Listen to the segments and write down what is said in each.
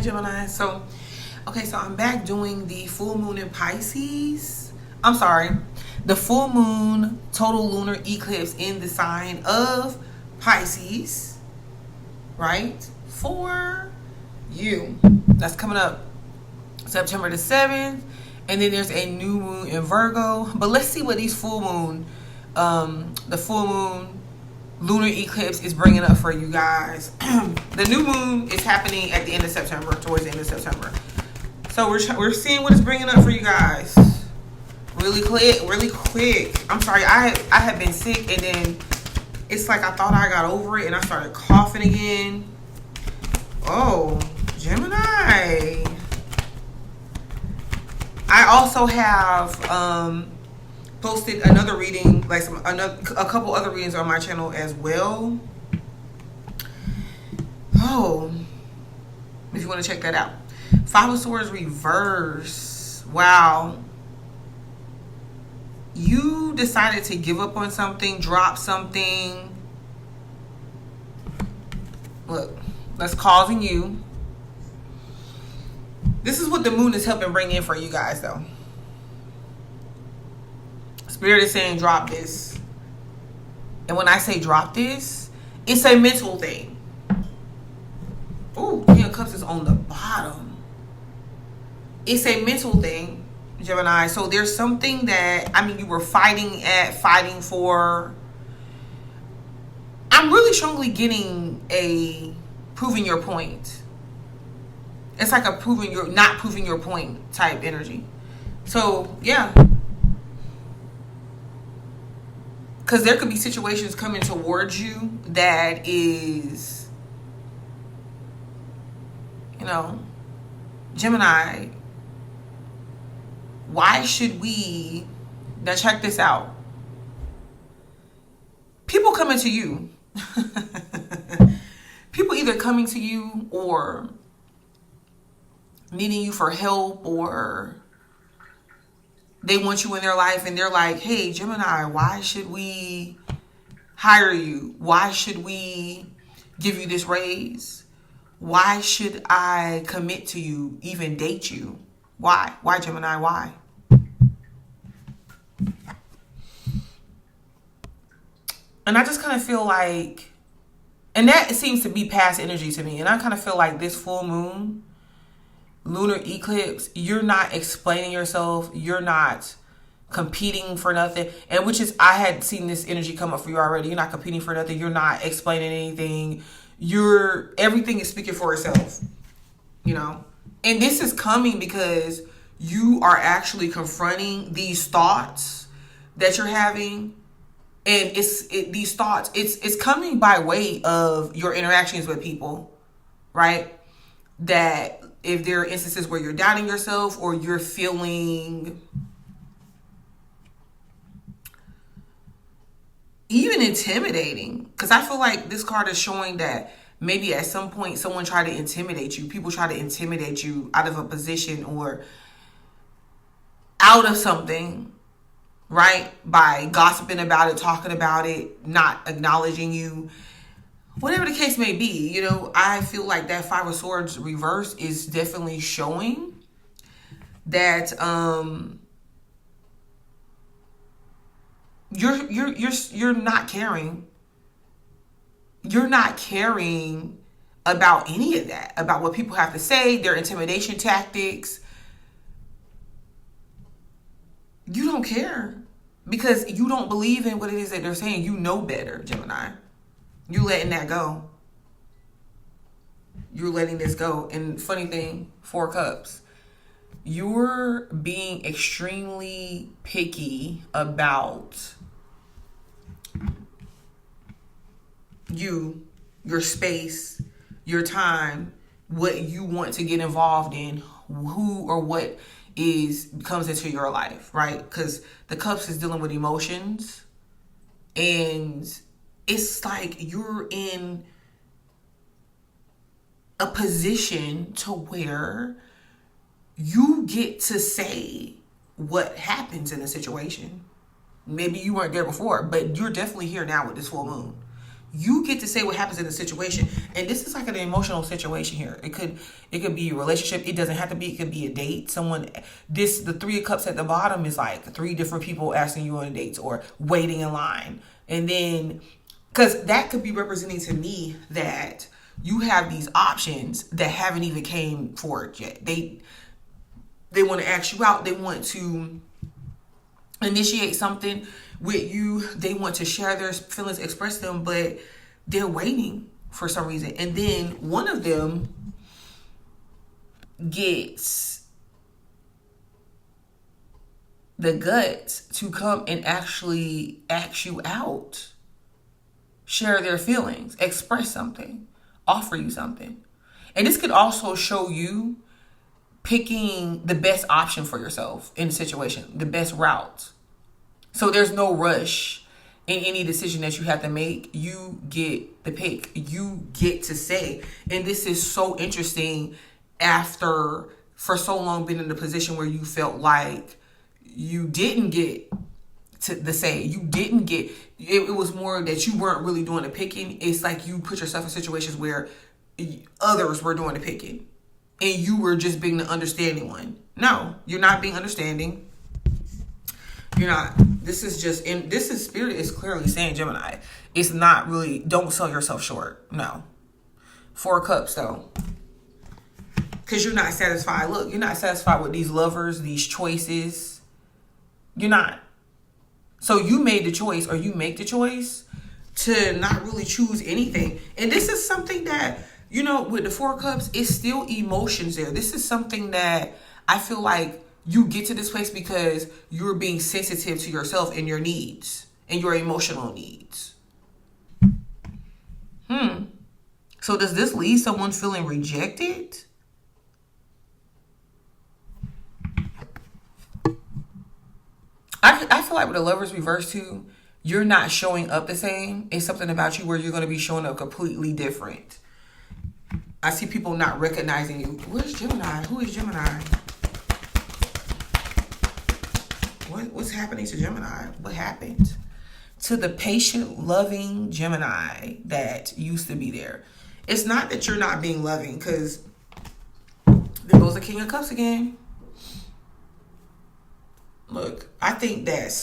Gemini. So, okay, so I'm back doing the full moon in Pisces. I'm sorry, the full moon total lunar eclipse in the sign of Pisces, right? For you. That's coming up September the 7th. And then there's a new moon in Virgo. But let's see what these full moon, the full moon lunar eclipse is bringing up for you guys. The new moon is happening at the end of September, towards the end of September. So we're seeing what it's bringing up for you guys. Really quick. I'm sorry, I have been sick, and then it's like I thought I got over it, and I started coughing again. Oh, Gemini. I also have posted another reading, like a couple other readings on my channel as well. Oh, if you want to check that out. Five of Swords reverse. Wow. You decided to give up on something, drop something. Look, that's causing you. This is what the moon is helping bring in for you guys, though. Spirit is saying drop this. And when I say drop this, it's a mental thing. Ooh, King of Cups is on the bottom. It's a mental thing, Gemini. So there's something that, I mean, you were fighting for. I'm really strongly getting a proving your point. It's like a not proving your point type energy. So, yeah. Because there could be situations coming towards you that is, you know, Gemini, why should we, now check this out. People coming to you. People either coming to you or needing you for help, or they want you in their life and they're like, hey, Gemini, why should we hire you? Why should we give you this raise? Why should I commit to you, even date you? Why? Why, Gemini? Why? And I just kind of feel like, and that seems to be past energy to me. And I kind of feel like this full moon, lunar eclipse, you're not explaining yourself. You're not competing for nothing. And which is, I had seen this energy come up for you already. You're not competing for nothing. You're not explaining anything. Everything is speaking for itself, you know? And this is coming because you are actually confronting these thoughts that you're having. And these thoughts, it's coming by way of your interactions with people, right? That if there are instances where you're doubting yourself or you're feeling even intimidating, because I feel like this card is showing that maybe at some point someone tried to intimidate you. People try to intimidate you out of a position or out of something, right? By gossiping about it, talking about it, not acknowledging you. Whatever the case may be, you know, I feel like that Five of Swords reverse is definitely showing that you're not caring. You're not caring about any of that, about what people have to say, their intimidation tactics. You don't care because you don't believe in what it is that they're saying. You know better, Gemini. You letting that go. You're letting this go. And funny thing, 4 cups. You're being extremely picky about you, your space, your time, what you want to get involved in, who or what comes into your life, right? Because the cups is dealing with emotions, and it's like you're in a position to where you get to say what happens in a situation. Maybe you weren't there before, but you're definitely here now with this full moon. You get to say what happens in the situation. And this is like an emotional situation here. It could be a relationship. It doesn't have to be. It could be a date. The 3 of Cups at the bottom is like 3 different people asking you on dates or waiting in line. And then, because that could be representing to me that you have these options that haven't even came forward yet. They want to ask you out. They want to initiate something with you. They want to share their feelings, express them, but they're waiting for some reason. And then one of them gets the guts to come and actually ask you out, share their feelings, express something, offer you something. And this could also show you picking the best option for yourself in the situation, the best route. So there's no rush in any decision that you have to make. You get the pick. You get to say. And this is so interesting after for so long been in a position where you felt like you didn't get to the say. You didn't get, it was more that you weren't really doing the picking. It's like you put yourself in situations where others were doing the picking and you were just being the understanding one. No, you're not being understanding. You're not. This is Spirit is clearly saying, Gemini, it's not really, don't sell yourself short. No. 4 of Cups though. Because you're not satisfied. Look, you're not satisfied with these lovers, these choices. You're not. So you made the choice, or you make the choice to not really choose anything. And this is something that, you know, with the 4 of Cups, it's still emotions there. This is something that I feel like you get to this place because you're being sensitive to yourself and your needs and your emotional needs. So does this leave someone feeling rejected? I feel like with the Lovers reverse too, you're not showing up the same. It's something about you where you're going to be showing up completely different. I see people not recognizing you. Where's Gemini? Who is Gemini? What's happening to Gemini? What happened to the patient, loving Gemini that used to be there? It's not that you're not being loving, because there goes the King of Cups again. Look, I think that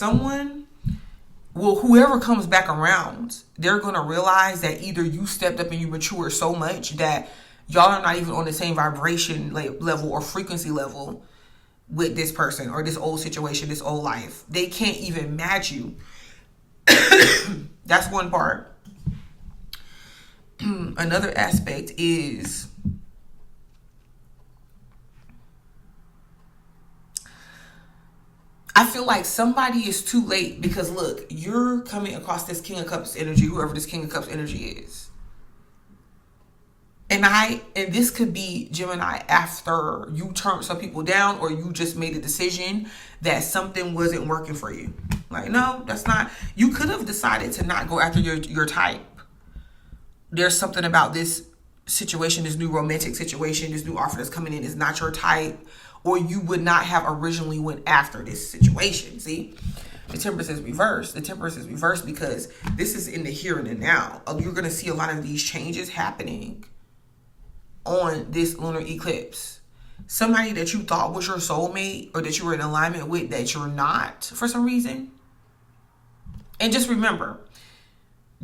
whoever comes back around, they're going to realize that either you stepped up and you mature so much that y'all are not even on the same vibration level or frequency level with this person or this old situation, this old life. They can't even match you. That's one part. Another aspect is I feel like somebody is too late, because look, you're coming across this King of Cups energy, whoever this King of Cups energy is. And this could be Gemini after you turned some people down, or you just made a decision that something wasn't working for you. Like, no, that's not. You could have decided to not go after your type. There's something about this situation, this new romantic situation, this new offer that's coming in is not your type, or you would not have originally went after this situation. See, the Temperance is reversed. The Temperance is reversed because this is in the here and the now. You're going to see a lot of these changes happening on this lunar eclipse. Somebody that you thought was your soulmate or that you were in alignment with that you're not for some reason. And just remember,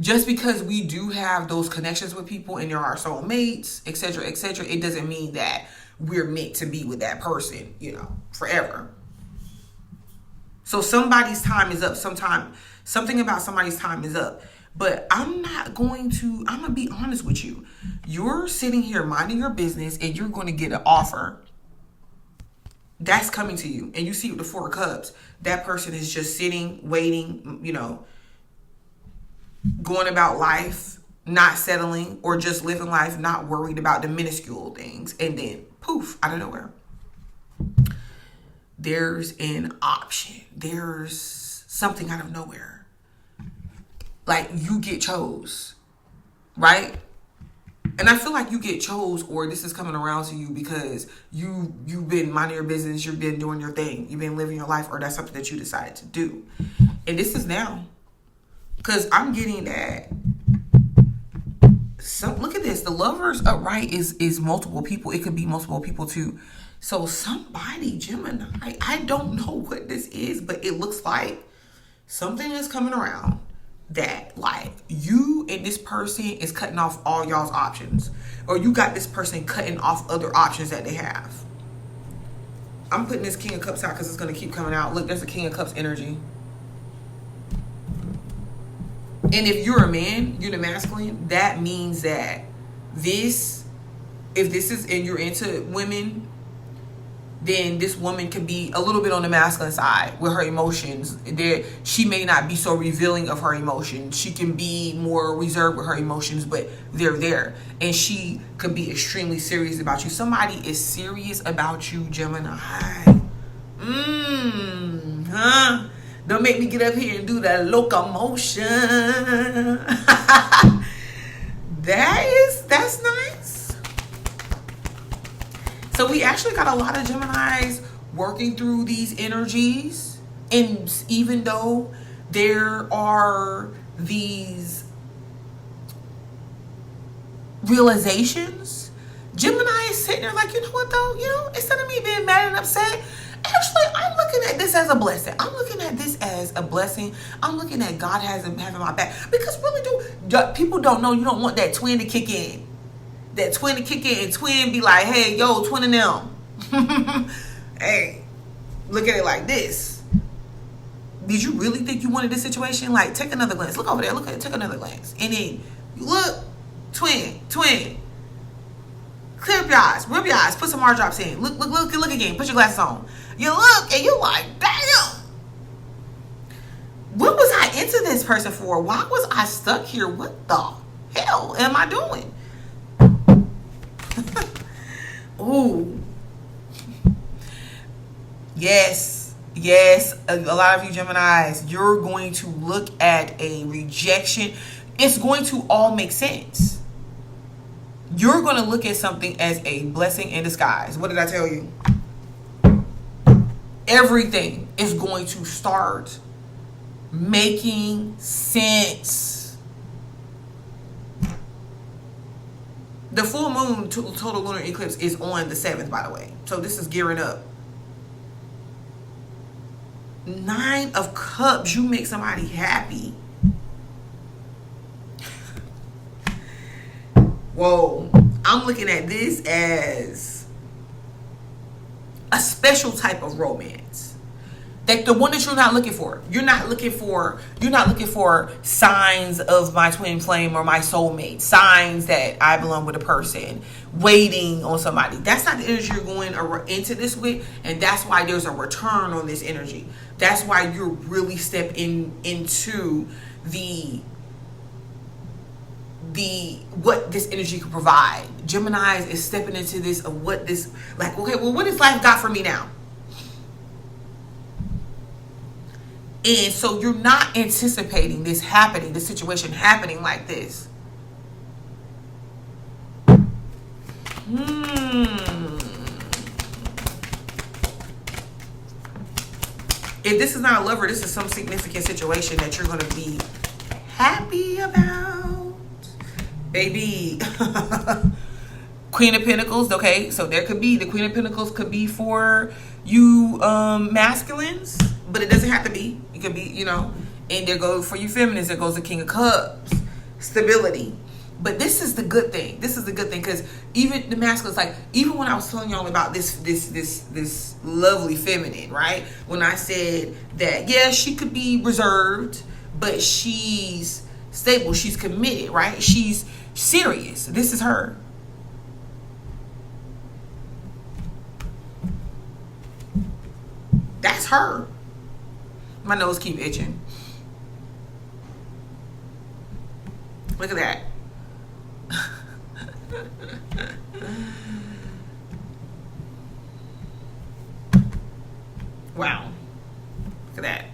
just because we do have those connections with people and there are soulmates, etc., it doesn't mean that we're meant to be with that person, forever. So somebody's time is up. Something about somebody's time is up. But I'm going to be honest with you. You're sitting here minding your business and you're going to get an offer that's coming to you. And you see with the 4 of Cups, that person is just sitting, waiting, going about life, not settling, or just living life, not worried about the minuscule things. And then, poof, out of nowhere, there's an option. There's something out of nowhere. Like, you get chose, right? And I feel like you get chose, or this is coming around to you because you've been minding your business, you've been doing your thing, you've been living your life, or that's something that you decided to do. And this is now. Because I'm getting that look at this. The Lovers upright is multiple people. It could be multiple people too. So somebody, Gemini, I don't know what this is, but it looks like something is coming around that like you and this person is cutting off all y'all's options, or you got this person cutting off other options that they have. I'm putting this King of Cups out because it's going to keep coming out. Look, there's a King of Cups energy. And if you're a man, you're the masculine, that means that if this is, and you're into women, then this woman can be a little bit on the masculine side with her emotions. She may not be so revealing of her emotions. She can be more reserved with her emotions, but they're there. And she could be extremely serious about you. Somebody is serious about you, Gemini. Don't make me get up here and do that locomotion. That's nice. So we actually got a lot of Geminis working through these energies. And even though there are these realizations, Gemini is sitting there like, you know what though? Instead of me being mad and upset, actually, I'm looking at this as a blessing. I'm looking at this as a blessing. I'm looking at God having my back. Because really, people don't know you don't want that twin to kick in. That twin to kick in and twin be like, hey, yo, twin of them. Hey, look at it like this. Did you really think you wanted this situation? Like, take another glance. Look over there. Take another glance. And then you look, twin. Clear up your eyes. Rub your eyes. Put some hard drops in. Look again. Put your glasses on. You look and you're like, damn. What was I into this person for? Why was I stuck here? What the hell am I doing? Ooh. Yes. A lot of you Geminis, you're going to look at a rejection. It's going to all make sense. You're going to look at something as a blessing in disguise. What did I tell you? Everything is going to start making sense. The full moon total lunar eclipse is on the 7th, by the way. So this is gearing up. 9 of Cups. You make somebody happy. Whoa. I'm looking at this as a special type of romance. Like the one that you're not looking for. You're not looking for signs of my twin flame or my soulmate. Signs that I belong with a person. Waiting on somebody. That's not the energy you're going into this with. And that's why there's a return on this energy. That's why you're really stepping into the what this energy could provide. Gemini is stepping into this of what this, like, okay, well, what has life got for me now? And so you're not anticipating this happening, this situation happening like this. If this is not a lover, this is some significant situation that you're going to be happy about. Baby. Queen of Pentacles. Okay, so there could be, the Queen of Pentacles could be for you masculines, but it doesn't have to be. It could be, and there goes for you feminines, there goes the King of Cups. Stability. But this is the good thing. This is the good thing, because even the masculines, like, even when I was telling y'all about this lovely feminine, right? When I said that, yeah, she could be reserved, but she's stable, she's committed, right? She's serious. This is her. That's her. My nose keep itching. Look at that. Wow. Look at that.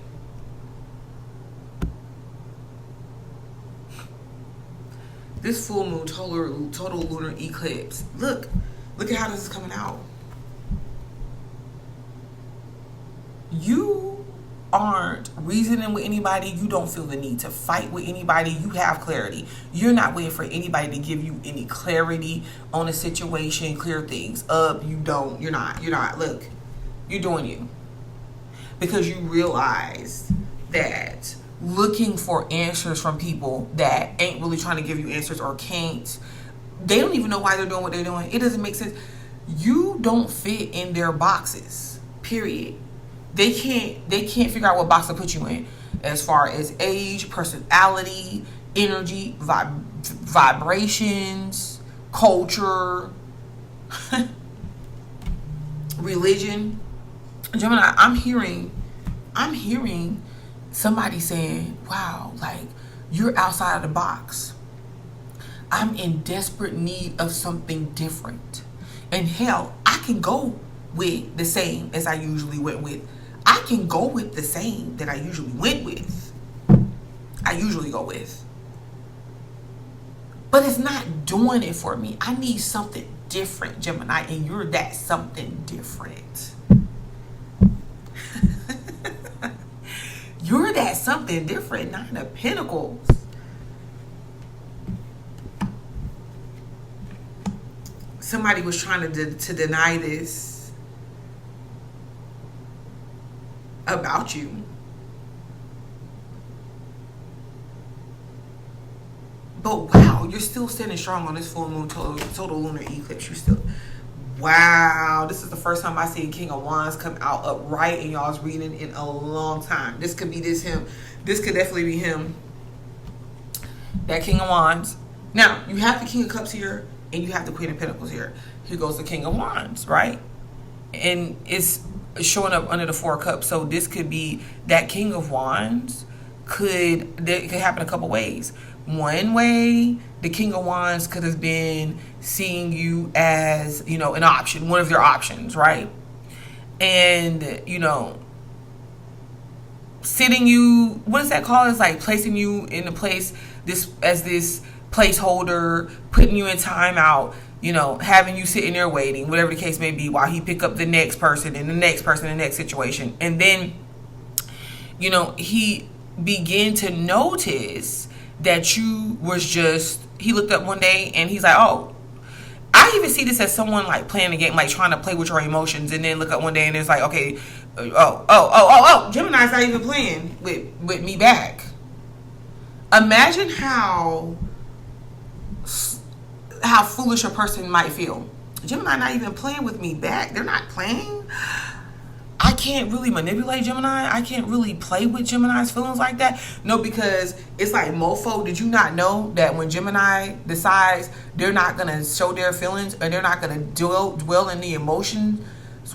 This full moon total lunar eclipse. Look at how this is coming out. You aren't reasoning with anybody. You don't feel the need to fight with anybody. You have clarity. You're not waiting for anybody to give you any clarity on a situation, clear things up. You don't. You're not. Look, you're doing you. Because you realize that looking for answers from people that ain't really trying to give you answers or can't, they don't even know why they're doing what they're doing. It doesn't make sense. You don't fit in their boxes, period. They can't figure out what box to put you in as far as age, personality, energy, vibrations, culture, religion. Gemini, I'm hearing somebody saying, wow, like, you're outside of the box. I'm in desperate need of something different. And hell, I can go with the same as I usually went with. I can go with the same that I usually went with. I usually go with. But it's not doing it for me. I need something different, Gemini, and you're that something different. You're that something different, Nine of Pentacles. Somebody was trying to deny this about you. But wow, you're still standing strong on this full moon total lunar eclipse. You still, wow, this is the first time I see King of Wands come out upright in y'all's reading in a long time. This could be him. This could definitely be him. That King of Wands. Now, you have the King of Cups here, and you have the Queen of Pentacles here. Here goes the King of Wands, right? And it's showing up under the Four of Cups. So this could be that King of Wands. It could happen a couple ways. One way, the King of Wands could have been seeing you as, an option, one of their options, right? And, sitting you, what is that called? It's like placing you in a place as this placeholder, putting you in timeout, having you sitting there waiting, whatever the case may be, while he pick up the next person and the next person in the next situation. And then, he began to notice that you was he looked up one day and he's like, oh, I even see this as someone like playing a game, like trying to play with your emotions, and then look up one day and it's like, okay, Gemini's not even playing with me back. Imagine how foolish a person might feel. Gemini not even playing with me back. They're not playing. I can't really manipulate Gemini. I can't really play with Gemini's feelings like that. No, because it's like mofo. Did you not know that when Gemini decides they're not going to show their feelings, or they're not going to dwell in the emotions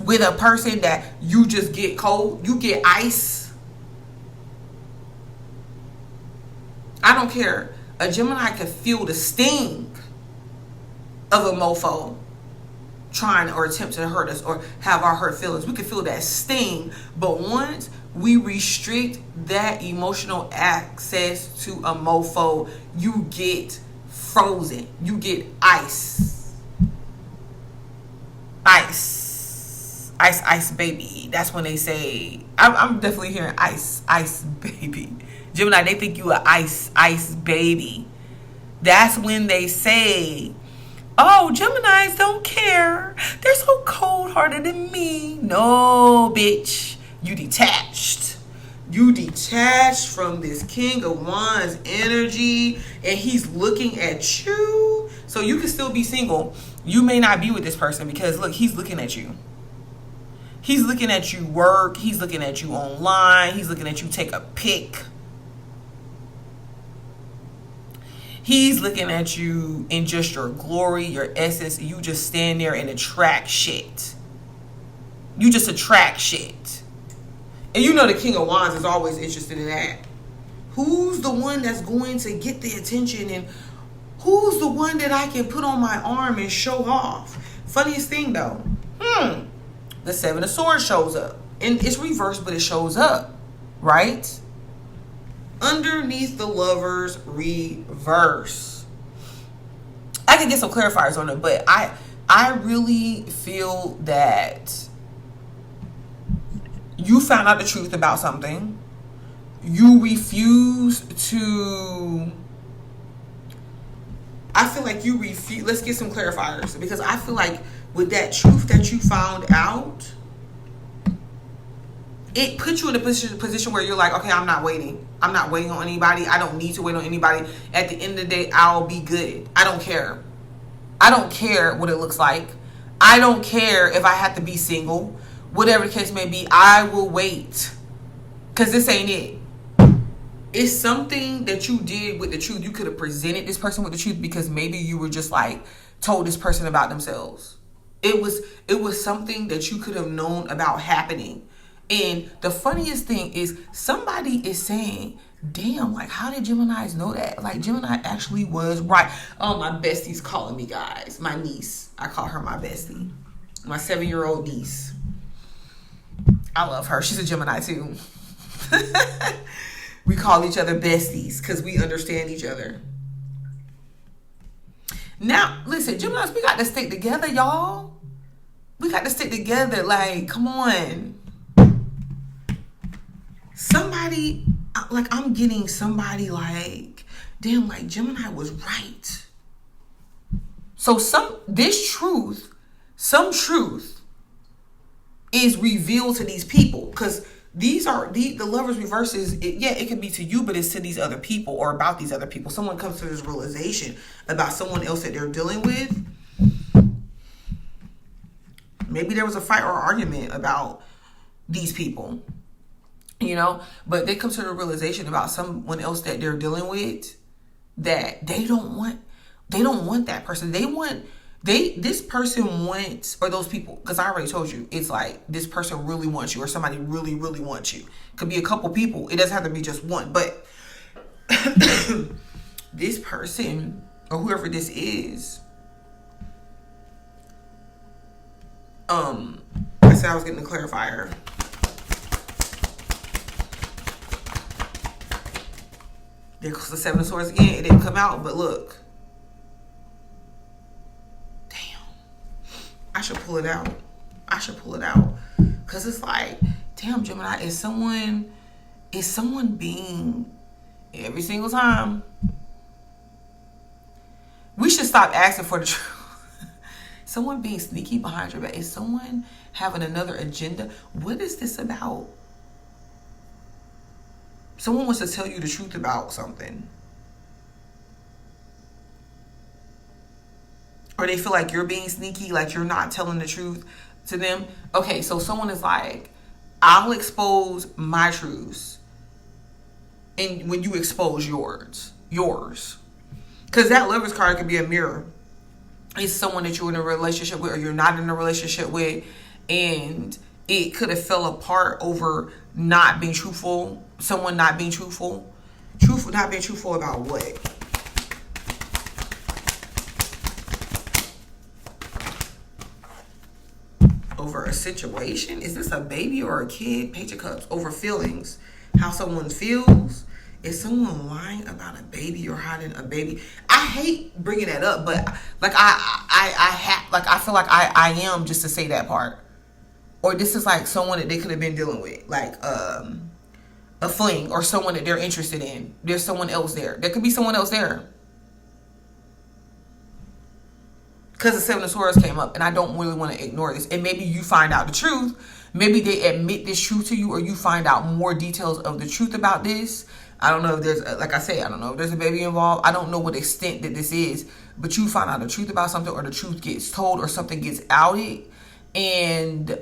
with a person, that you just get cold? You get ice. I don't care. A Gemini could feel the sting of a mofo trying or attempt to hurt us or have our hurt feelings. We can feel that sting, but once we restrict that emotional access to a mofo, you get frozen. You get ice. Ice, baby. That's when they say, I'm definitely hearing ice, baby. Gemini, they think you a ice, baby. That's when they say, oh, Geminis don't care. They're so cold-hearted than me. No, bitch. You detached. You detached from this King of Wands energy, and he's looking at you. So you can still be single. You may not be with this person because, look, he's looking at you. He's looking at you work. He's looking at you online. He's looking at you take a pic. He's looking at you in just your glory, your essence. You just stand there and attract shit. You just attract shit. And the King of Wands is always interested in that. Who's the one that's going to get the attention, and who's the one that I can put on my arm and show off? Funniest thing though, the Seven of Swords shows up. And it's reversed, but it shows up, right? Underneath the Lovers reverse. I can get some clarifiers on it, but I really feel that you found out the truth about something. You refuse to... I feel like you refuse... Let's get some clarifiers. Because I feel like with that truth that you found out, it puts you in a position where you're like, okay, I'm not waiting. I'm not waiting on anybody. I don't need to wait on anybody. At the end of the day, I'll be good. I don't care. I don't care what it looks like. I don't care if I have to be single. Whatever the case may be, I will wait. Because this ain't it. It's something that you did with the truth. You could have presented this person with the truth because maybe you were just like told this person about themselves. It was something that you could have known about happening. And the funniest thing is somebody is saying, damn, like, how did Geminis know that? Like, Gemini actually was right. Oh, my bestie's calling me, guys. My niece. I call her my bestie. My 7-year-old niece. I love her. She's a Gemini, too. We call each other besties because we understand each other. Now, listen, Geminis, we got to stick together, y'all. We got to stick together. Like, come on. Somebody, like, I'm getting somebody like, damn, like, Gemini was right. So some truth is revealed to these people, because these are the lovers reverses. It can be to you, but it's to these other people or about these other people. Someone comes to this realization about someone else that they're dealing with. Maybe there was a fight or argument about these people, you know, but they come to the realization about someone else that they're dealing with that they don't want that person. This person wants, or those people, because I already told you, it's like this person really wants you, or somebody really, really wants you. Could be a couple people. It doesn't have to be just one, but this person or whoever this is, I said I was getting a clarifier. There goes the 7 of Swords again. It didn't come out, but look. Damn. I should pull it out. Because it's like, damn, Gemini, is someone being, every single time. We should stop asking for the truth. Someone being sneaky behind your back. Is someone having another agenda? What is this about? Someone wants to tell you the truth about something. Or they feel like you're being sneaky, like you're not telling the truth to them. Okay, so someone is like, I'll expose my truths. And when you expose yours. Because that Lover's card could be a mirror. It's someone that you're in a relationship with or you're not in a relationship with. And it could have fell apart over not being truthful. Someone not being truthful. Not being truthful about what? Over a situation? Is this a baby or a kid? Page of Cups. Over feelings. How someone feels. Is someone lying about a baby or hiding a baby? I hate bringing that up, but like I feel like I am just to say that part. Or this is like someone that they could have been dealing with, like a fling, or someone that they're interested in. There's someone else there. There could be someone else there. Because the 7 of Swords came up, and I don't really want to ignore this. And maybe you find out the truth. Maybe they admit this truth to you, or you find out more details of the truth about this. I don't know if there's, like I say, I don't know if there's a baby involved. I don't know what extent that this is. But you find out the truth about something, or the truth gets told, or something gets outed. And,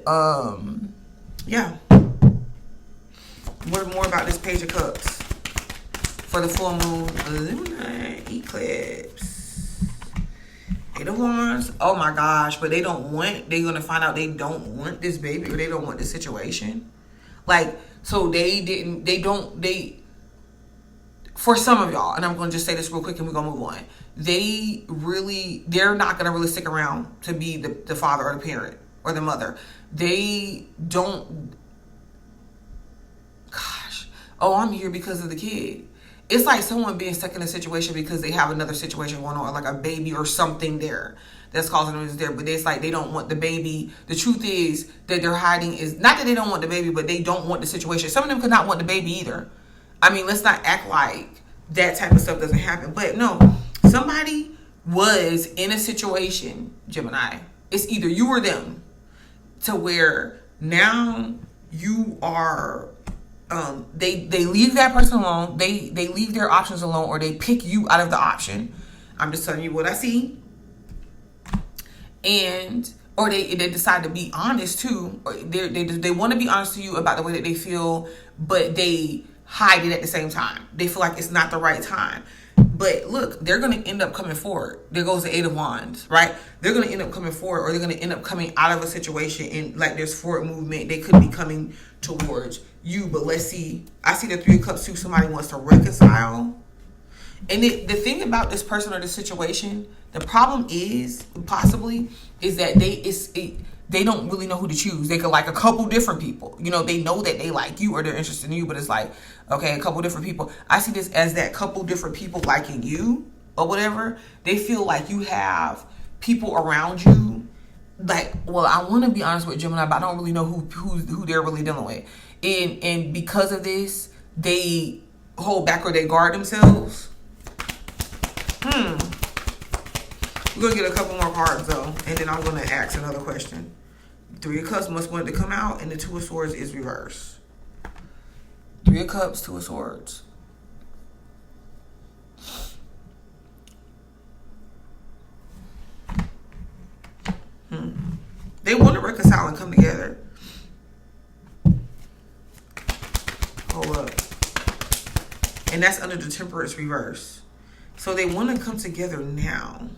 yeah. What more about this Page of Cups for the full moon, Lunar Eclipse? 8 of Wands. Oh my gosh, but they're going to find out they don't want this baby, or they don't want this situation. Like, so for some of y'all, and I'm going to just say this real quick and we're going to move on. They're not going to really stick around to be the father or the parent or the mother. They don't, gosh, oh, I'm here because of the kid. It's like someone being stuck in a situation because they have another situation going on, like a baby or something there. that's causing them is there, but it's like they don't want the baby. The truth is that they're hiding is not that they don't want the baby, but they don't want the situation. Some of them could not want the baby either. I mean, let's not act like that type of stuff doesn't happen. But no, somebody was in a situation, Gemini. It's either you or them, to where now you are, they leave that person alone. They leave their options alone, or they pick you out of the option. I'm just telling you what I see. And or they decide to be honest too. Or they want to be honest to you about the way that they feel, but they hide it at the same time. They feel like it's not the right time. But look, they're going to end up coming forward. There goes the Eight of Wands, right? They're going to end up coming forward, or they're going to end up coming out of a situation, and like there's forward movement. They could be coming towards you. But let's see. I see the Three of Cups too. Somebody wants to reconcile. And the thing about this person or this situation, the problem is possibly is that they don't really know who to choose. They could like a couple different people. You know, they know that they like you or they're interested in you, but it's like, okay, a couple different people. I see this as that couple different people liking you or whatever. They feel like you have people around you. Like, well, I want to be honest with Gemini, but I don't really know who they're really dealing with. And because of this, they hold back or they guard themselves. We're going to get a couple more cards, though, and then I'm going to ask another question. Three of Cups must want to come out, and the Two of Swords is reversed. Three of Cups, Two of Swords. They want to reconcile and come together. Hold up. And that's under the Temperance reverse. So they want to come together now.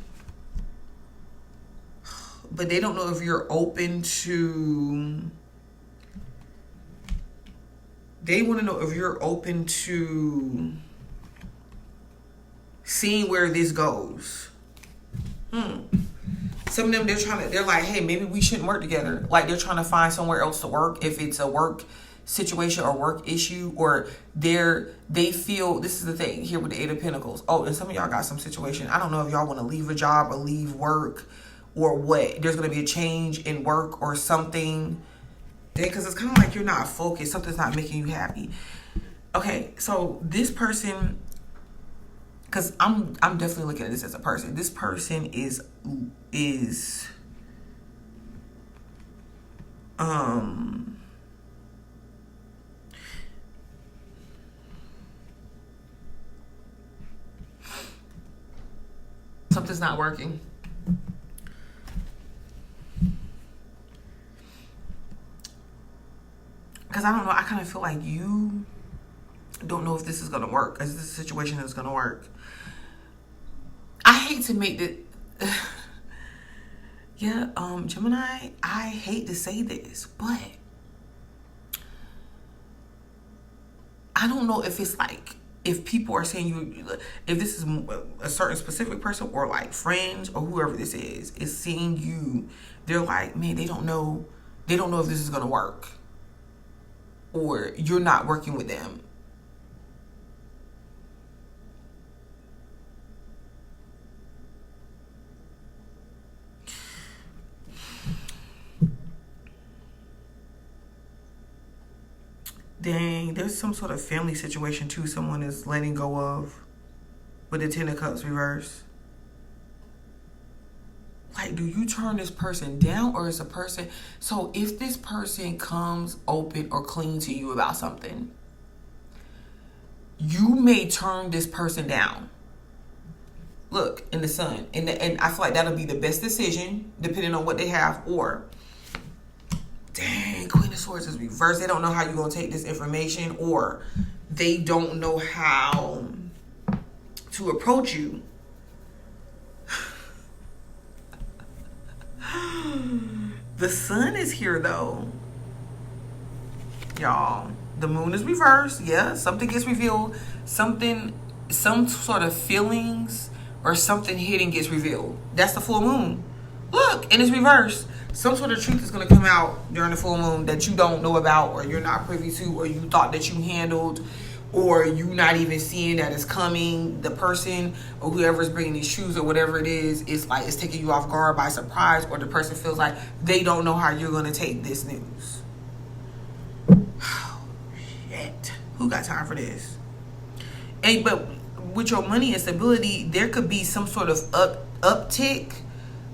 But they don't know if you're open to... They want to know if you're open to seeing where this goes. Some of them, they're like, hey, maybe we shouldn't work together. Like they're trying to find somewhere else to work. If it's a work situation or work issue, or they feel, this is the thing here with the Eight of Pentacles. Oh, and some of y'all got some situation. I don't know if y'all want to leave a job or leave work or what. There's going to be a change in work or something. Because it's kind of like you're not focused. Something's not making you happy. Okay, so this person, because I'm definitely looking at this as a person. This person is something's not working. Because I don't know, I kind of feel like you don't know if this is going to work. Is this situation is going to work? I hate to make it... Yeah, Gemini, I hate to say this, but I don't know if it's like, if people are saying you, if this is a certain specific person or like friends or whoever this is seeing you, they're like, man, they don't know if this is going to work. Or you're not working with them. Dang, there's some sort of family situation too someone is letting go of with the Ten of Cups reverse. Like, do you turn this person down, or is a person... So if this person comes open or clean to you about something, you may turn this person down. Look, in the Sun. And I feel like that'll be the best decision, depending on what they have. Or, dang, Queen of Swords is reversed. They don't know how you're going to take this information, or they don't know how to approach you. The Sun is here though, y'all. The Moon is reversed. Yeah, something gets revealed. Some sort of feelings or something hidden gets revealed. That's the full moon. Look, and it's reversed. Some sort of truth is going to come out during the full moon that you don't know about, or you're not privy to, or you thought that you handled, or you not even seeing that it's coming. The person or whoever's bringing these shoes or whatever it is like it's taking you off guard by surprise, or the person feels like they don't know how you're going to take this news. Oh, shit. Who got time for this? And but with your money and stability, there could be some sort of uptick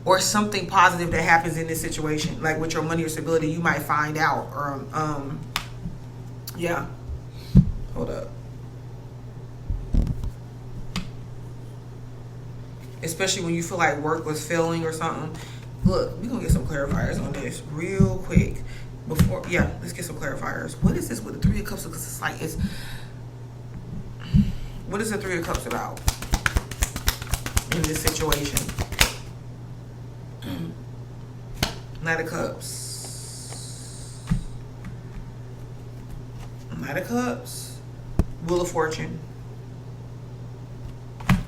or something positive that happens in this situation. Like with your money or stability, you might find out, or yeah. Hold up. Especially when you feel like work was failing or something. Look, we're gonna get some clarifiers on this real quick. Before, yeah, let's get some clarifiers. What is this with the Three of Cups? Because it's like, what is the Three of Cups about in this situation? Knight of Cups. Knight of Cups. Wheel of Fortune.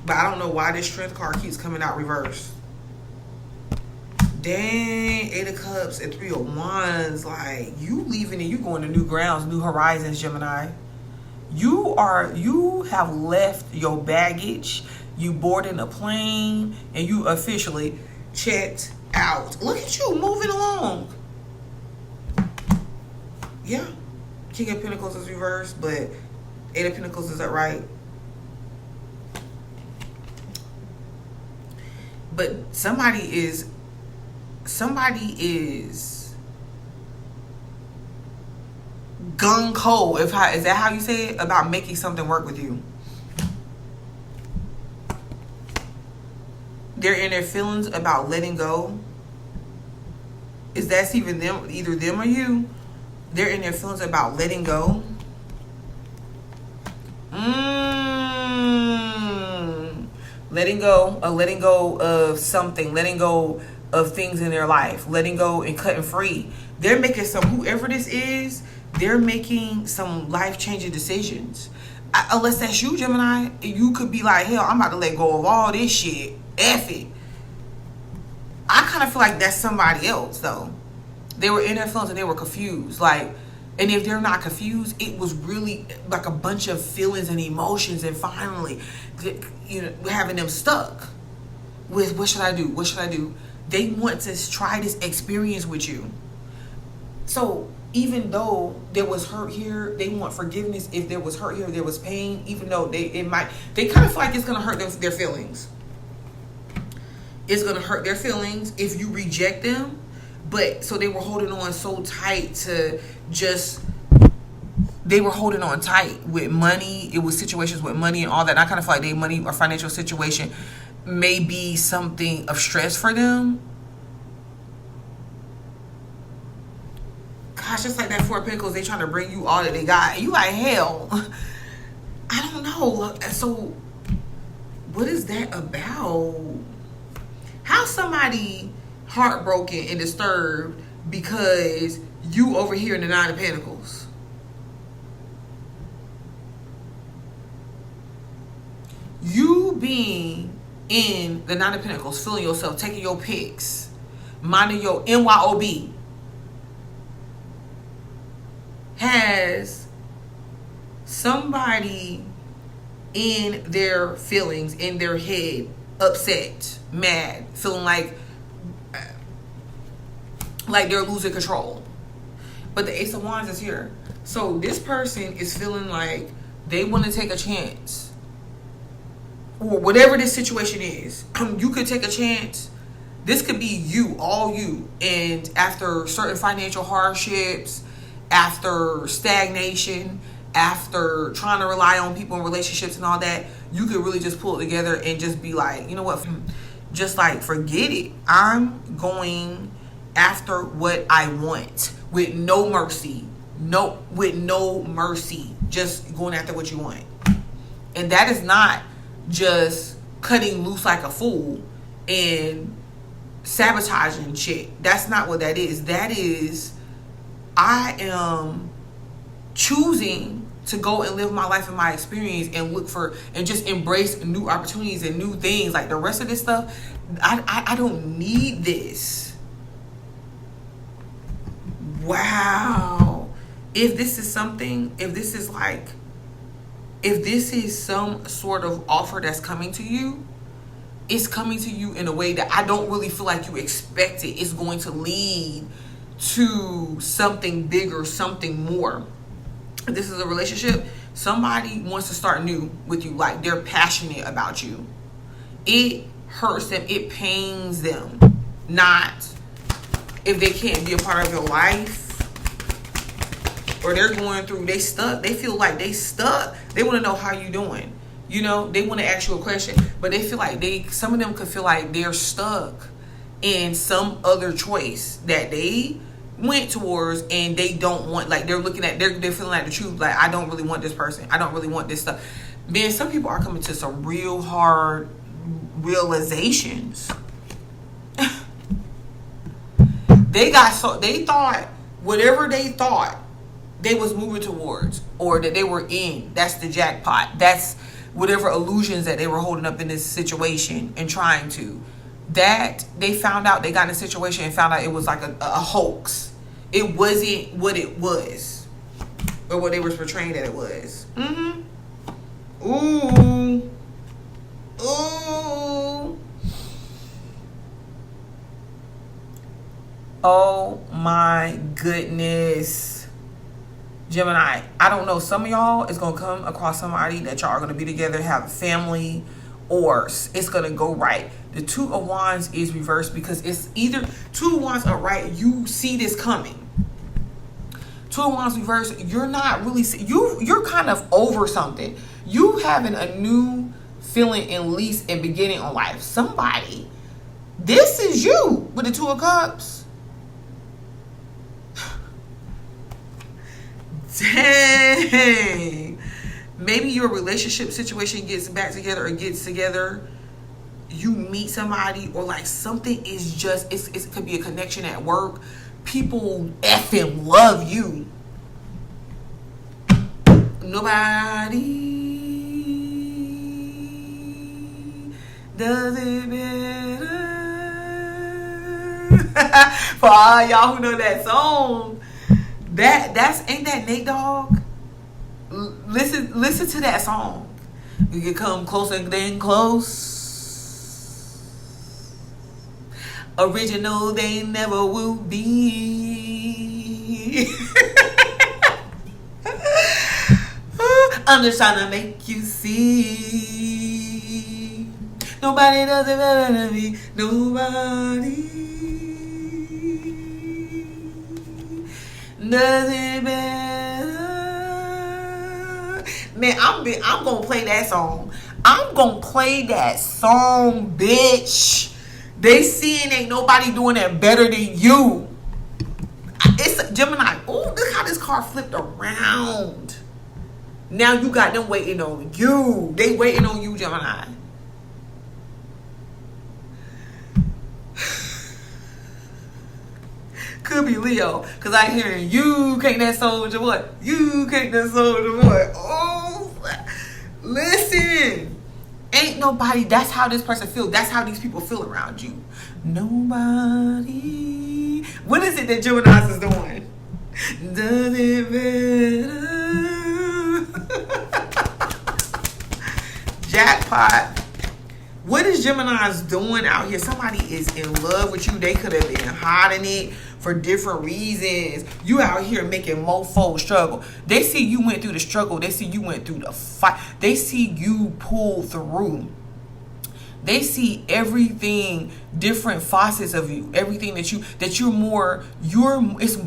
But I don't know why this Strength card keeps coming out reversed. Dang, Eight of Cups and Three of Wands. Like, you leaving and you going to new grounds, new horizons, Gemini. You have left your baggage. You boarding a plane and you officially checked out. Look at you moving along. Yeah. King of Pentacles is reversed, but Eight of Pentacles is upright. But somebody is gung-ho, is that how you say it? About making something work with you. They're in their feelings about letting go. Is that even them, either them or you? They're in their feelings about letting go. Letting go of something, letting go of things in their life, letting go and cutting free. They're making whoever this is, they're making some life-changing decisions. Unless that's you, Gemini, you could be like, hell, I'm about to let go of all this shit. F it. I kind of feel like that's somebody else, though. They were in their feelings and they were confused. Like, and if they're not confused, it was really like a bunch of feelings and emotions, and finally, having them stuck with what should I do? What should I do? They want to try this experience with you. So even though there was hurt here, they want forgiveness. If there was hurt here, there was pain. Even though they kind of feel like it's gonna hurt their feelings. It's gonna hurt their feelings if you reject them. But so they were holding on so tight to they were holding on tight with money. It was situations with money and all that. And I kind of feel like their money or financial situation may be something of stress for them. Gosh, just like that Four of Pentacles, they trying to bring you all that they got. And you like, hell, I don't know. So what is that about? How somebody heartbroken and disturbed because you over here in the Nine of Pentacles? You being in the Nine of Pentacles, feeling yourself, taking your pics, minding your NYOB, has somebody in their feelings, in their head, upset, mad, feeling like they're losing control. But the Ace of Wands is here. So this person is feeling like they want to take a chance. Or whatever this situation is. You could take a chance. This could be you, all you. And after certain financial hardships, after stagnation, after trying to rely on people and relationships and all that, you could really just pull it together and just be like, you know what? Just like, forget it. I'm going after what I want with no mercy. With no mercy. Just going after what you want. And that is not just cutting loose like a fool and sabotaging shit. That's not what that is. That is, I am choosing to go and live my life and my experience and look for and just embrace new opportunities and new things. Like the rest of this stuff, I don't need this. Wow. If this is something, if this is like if this is some sort of offer that's coming to you, it's coming to you in a way that I don't really feel like you expect it. It's going to lead to something bigger, something more. If this is a relationship, somebody wants to start new with you. Like, they're passionate about you. It hurts them. It pains them. Not if they can't be a part of your life, or they're going through, they stuck. They feel like they stuck. They want to know how you doing. You know, they want to ask you a question, but they feel like some of them could feel like they're stuck in some other choice that they went towards, and they don't want, like, they're looking at, they're feeling like the truth. Like, I don't really want this person. I don't really want this stuff. Man, some people are coming to some real hard realizations. They thought whatever they thought they was moving towards, or that they were in, that's the jackpot. That's whatever illusions that they were holding up in this situation and trying to, that they found out, they got in a situation and found out it was like a hoax. It wasn't what it was, or what they were portraying that it was. Ooh. Oh my goodness. Gemini, I don't know, some of y'all is going to come across somebody that y'all are going to be together, have a family, or it's going to go right. The Two of Wands is reversed because it's either Two of Wands are right, you see this coming. Two of Wands reversed, you're not really, you're kind of over something. You having a new feeling and lease and beginning on life. Somebody, this is you with the Two of Cups. Dang. Maybe your relationship situation gets back together or gets together. You meet somebody, or like something is just, it could be a connection at work. People effing love you. Nobody does it better. For all y'all who know that song. That's ain't that Nate Dogg? Listen to that song. You can come closer than close. Original they never will be. I'm just trying to make you see. Nobody does it better than me. Nobody does it better. Man, I'm gonna play that song. I'm gonna play that song, bitch. They seeing ain't nobody doing that better than you. It's Gemini. Oh, look how this card flipped around. Now you got them waiting on you. They waiting on you, Gemini. Could be Leo, because I hearing you can't that soldier what? You can't that soldier what? Oh, listen. Ain't nobody, that's how this person feels. That's how these people feel around you. Nobody. What is it that Gemini is doing? Does it better? Jackpot. What is Gemini's doing out here? Somebody is in love with you. They could have been hiding it for different reasons. You out here making mofo struggle. They see you went through the struggle. They see you went through the fight. They see you pull through. They see everything, different facets of you, everything that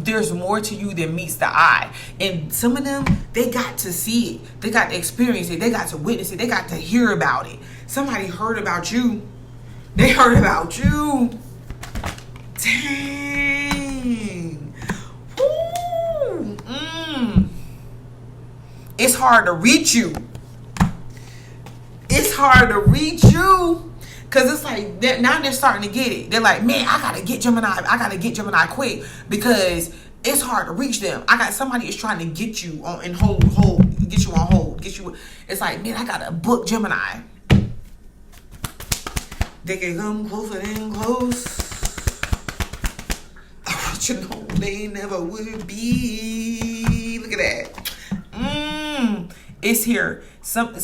there's more to you than meets the eye. And some of them, they got to see it. They got to experience it. They got to witness it. They got to hear about it. Somebody heard about you. They heard about you. Dang. Woo. It's hard to reach you. It's hard to reach you. Because it's like, now they're starting to get it. They're like, man, I got to get Gemini. I got to get Gemini quick. Because it's hard to reach them. Somebody is trying to get you on and hold, get you on hold. It's like, man, I got to book Gemini. They can come closer than close. Original they never would be. Look at that. It's here.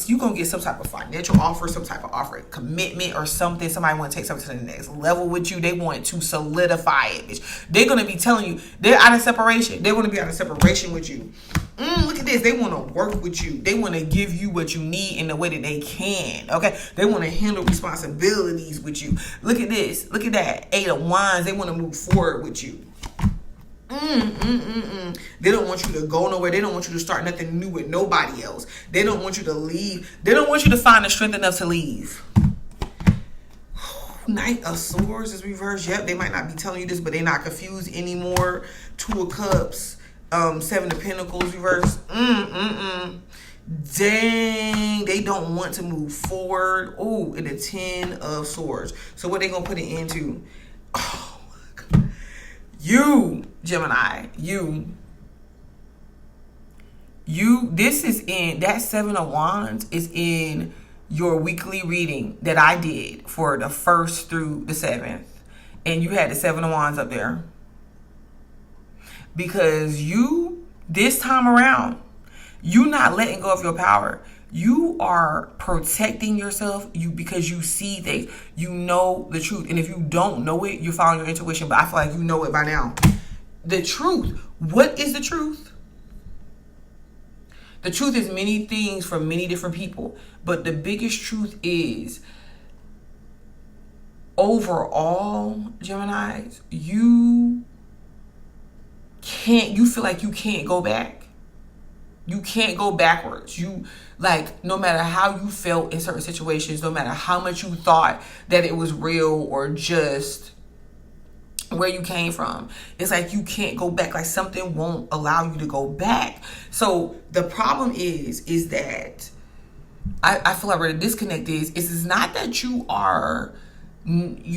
You gonna get some type of financial offer, some type of offer, commitment or something. Somebody want to take something to the next level with you. They want to solidify it, bitch. They're gonna be telling you they're out of separation. They want to be out of separation with you. Look at this. They want to work with you. They want to give you what you need in the way that they can. Okay. They want to handle responsibilities with you. Look at this. Look at that. 8 of Wands. They want to move forward with you. They don't want you to go nowhere. They don't want you to start nothing new with nobody else. They don't want you to leave. They don't want you to find the strength enough to leave. Knight of Swords is reversed. Yep, they might not be telling you this, but they're not confused anymore. 2 of Cups. 7 of Pentacles reversed. Dang, they don't want to move forward. Oh, and the 10 of Swords. So what they gonna put it into? Oh, you, Gemini, you, this is in, that 7 of Wands is in your weekly reading that I did for the 1st through the 7th. And you had the 7 of Wands up there. Because you, this time around, you not letting go of your power. You are protecting yourself because you see things. You know the truth. And if you don't know it, you're following your intuition. But I feel like you know it by now. The truth. What is the truth? The truth is many things for many different people. But the biggest truth is, overall, Geminis, you feel like you can't go back. You can't go backwards. You, like, no matter how you felt in certain situations, no matter how much you thought that it was real or just where you came from, it's like you can't go back. Like, something won't allow you to go back. So the problem is that I feel like where the disconnect is it's not that you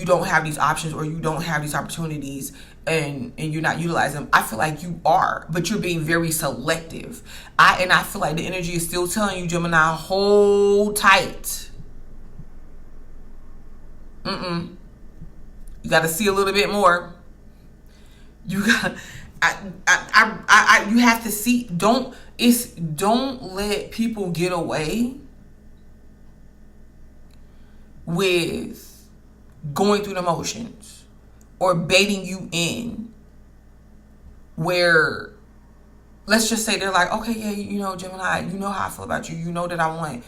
don't have these options or you don't have these opportunities and you're not utilizing them. I feel like you are, but you're being very selective. I feel like the energy is still telling you, Gemini, hold tight. You got to see a little bit more. You got, you have to see. Don't let people get away with going through the motions or baiting you in where, let's just say they're like, okay, yeah, Gemini, you know how I feel about you. You know that I want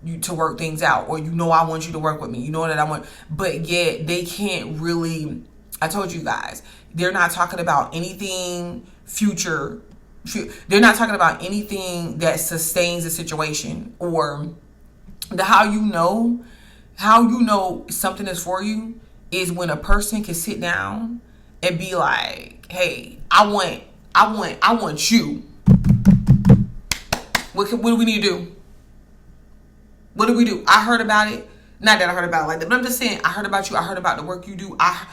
you to work things out, or I want you to work with me. You know that I want, but yet they can't really, I told you guys, they're not talking about anything future. They're not talking about anything that sustains the situation, or how you know something is for you is when a person can sit down and be like, hey, I want you. What do we need to do? What do we do? I heard about it. Not that I heard about it like that, but I'm just saying, I heard about you. I heard about the work you do. I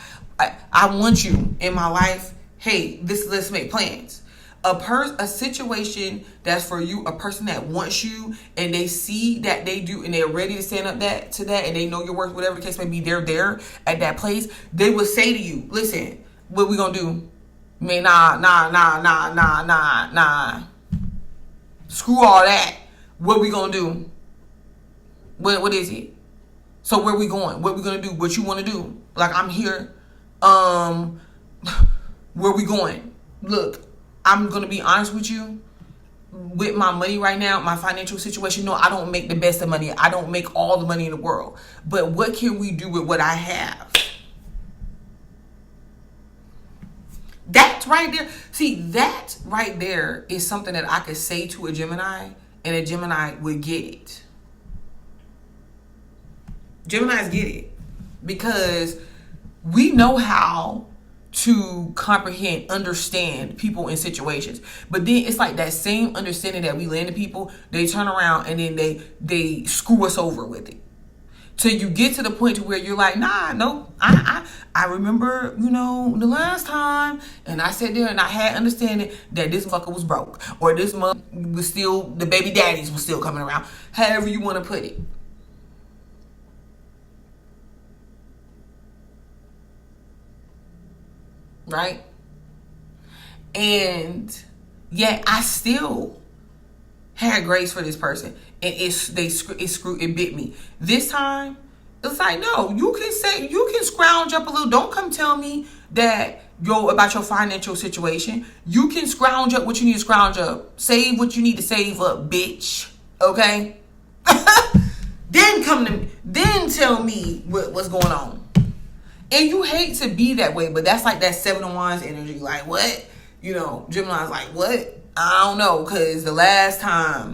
want you in my life. Hey, let's make plans. A situation that's for you, a person that wants you and they see that they do and they're ready to stand up to that and they know your worth, whatever the case may be, they're there at that place. They will say to you, listen, what we gonna do? Man, nah. Screw all that. What we gonna do? What is it? So where we going? What we gonna do? What you wanna do? Like, I'm here. Where we going? Look, I'm going to be honest with you. With my money right now, my financial situation, no, I don't make the best of money. I don't make all the money in the world. But what can we do with what I have? That right there. See, that right there is something that I could say to a Gemini, and a Gemini would get it. Geminis get it. Because we know how to comprehend, understand people in situations. But then it's like that same understanding that we lend to people, they turn around and then they screw us over with it. Till you get to the point to where you're like, nah, no, I remember, the last time, and I sat there and I had understanding that this fucker was broke, or this mother was still, the baby daddies was still coming around, however you want to put it. Right? And yet I still had grace for this person, and it bit me. This time, it's like, no, you can scrounge up a little. Don't come tell me that about your financial situation. You can scrounge up what you need to scrounge up. Save what you need to save up, bitch. Okay? Then tell me what's going on. And you hate to be that way, but that's like that 7 of Wands energy. Like, what? You know, Gemini's like, what? I don't know, because the last time...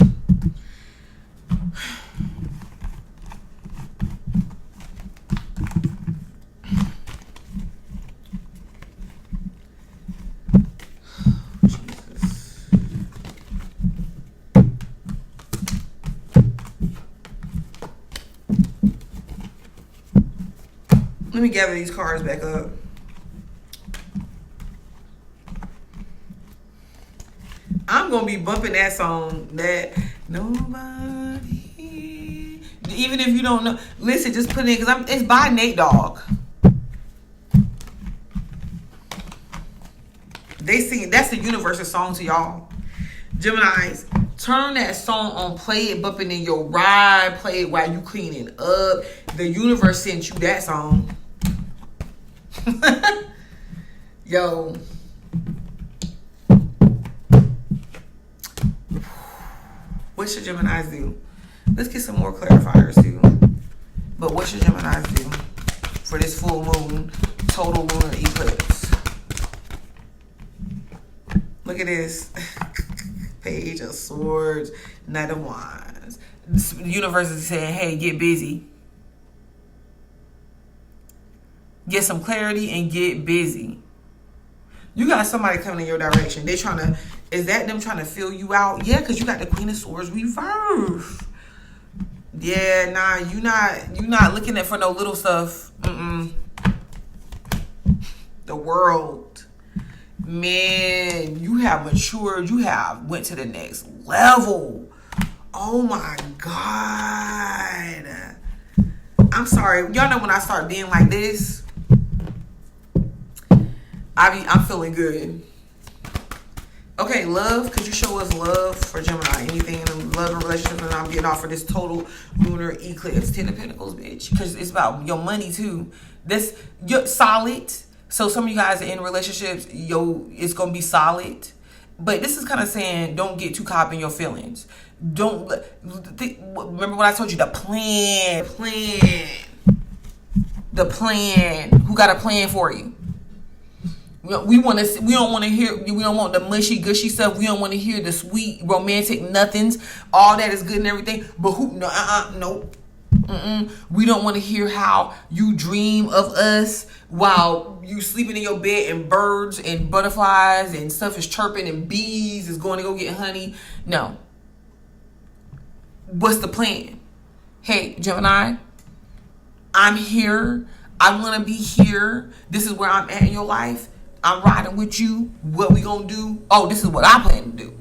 Let me gather these cards back up. I'm going to be bumping that song, that nobody, even if you don't know. Listen, just put it in, because it's by Nate Dogg. They sing, that's the universe's song to y'all. Geminis, turn that song on, play it, bumping in your ride, play it while you cleaning up. The universe sent you that song. Yo. What should Geminis do? Let's get some more clarifiers too. But what should Geminis do for this full moon total lunar eclipse? Look at this. Page of Swords, Knight of Wands. The universe is saying, hey, get busy. Get some clarity and get busy. You got somebody coming in your direction. Is that them trying to fill you out? Yeah, because you got the Queen of Swords reverse. Yeah, nah, you not looking at for no little stuff. The world. Man, you have matured. You have went to the next level. Oh my God. I'm sorry. Y'all know when I start being like this, I'm feeling good. Okay, love. Could you show us love for Gemini? Anything in love and relationship that I'm getting off for this total lunar eclipse? 10 of Pentacles, bitch. Because it's about your money too. You're solid. So some of you guys are in relationships. It's gonna be solid. But this is kind of saying, don't get too caught up in your feelings. Remember what I told you? The plan. Who got a plan for you? We don't want the mushy gushy stuff. We don't want to hear the sweet romantic nothings. All that is good and everything, but nope. We don't want to hear how you dream of us while you sleeping in your bed and birds and butterflies and stuff is chirping and bees is going to go get honey. No. What's the plan? Hey, Gemini, I'm here. I want to be here. This is where I'm at in your life. I'm riding with you. What we gonna do? Oh, this is what I plan to do.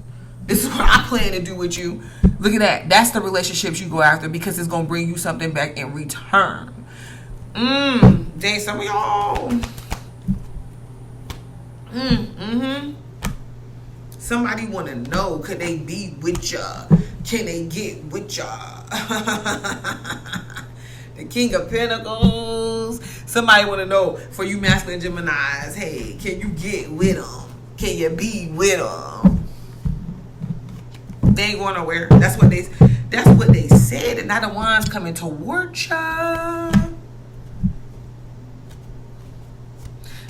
This is what I plan to do with you. Look at that. That's the relationships you go after, because it's gonna bring you something back in return. Dang, some of y'all. Somebody wanna know, could they be with ya? Can they get with ya? The King of Pentacles. Somebody want to know, for you masculine Geminis, hey, can you get with them? Can you be with them? They ain't going nowhere. That's what they said. And now the ones coming towards ya.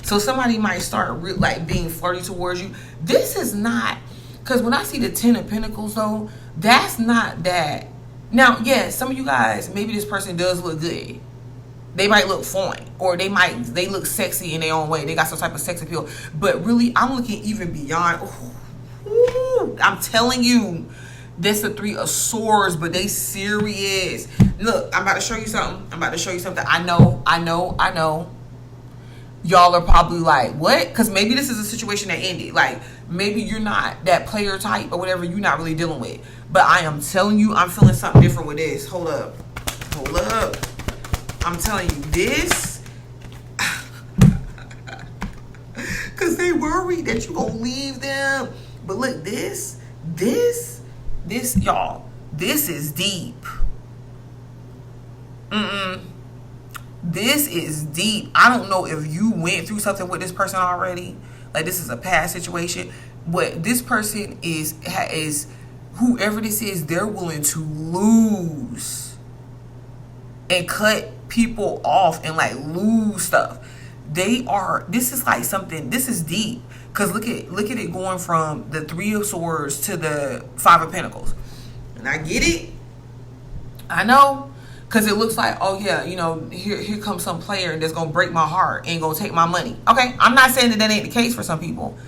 So somebody might start being flirty towards you. This is not, because when I see the 10 of Pentacles though, that's not that. Now, yes, some of you guys, maybe this person does look good. They might look fine, or they look sexy in their own way. They got some type of sex appeal. But really, I'm looking even beyond. Ooh, I'm telling you, that's the 3 of Swords, but they serious. Look, I'm about to show you something. I know. Y'all are probably like, what? Because maybe this is a situation that ended. Like, maybe you're not that player type or whatever you're not really dealing with. But I am telling you, I'm feeling something different with this. Hold up. I'm telling you, this. Because they worried that you're going to leave them. But look, this This, y'all, this is deep. This is deep. I don't know if you went through something with this person already. Like, this is a past situation. But this person is whoever this is, they're willing to lose and cut people off and like lose stuff. This is like something, this is deep. Because look at it going from the 3 of Swords to the 5 of Pentacles. And I get it. I know. Because it looks like, oh yeah, you know, here comes some player that's going to break my heart and going to take my money. Okay, I'm not saying that ain't the case for some people.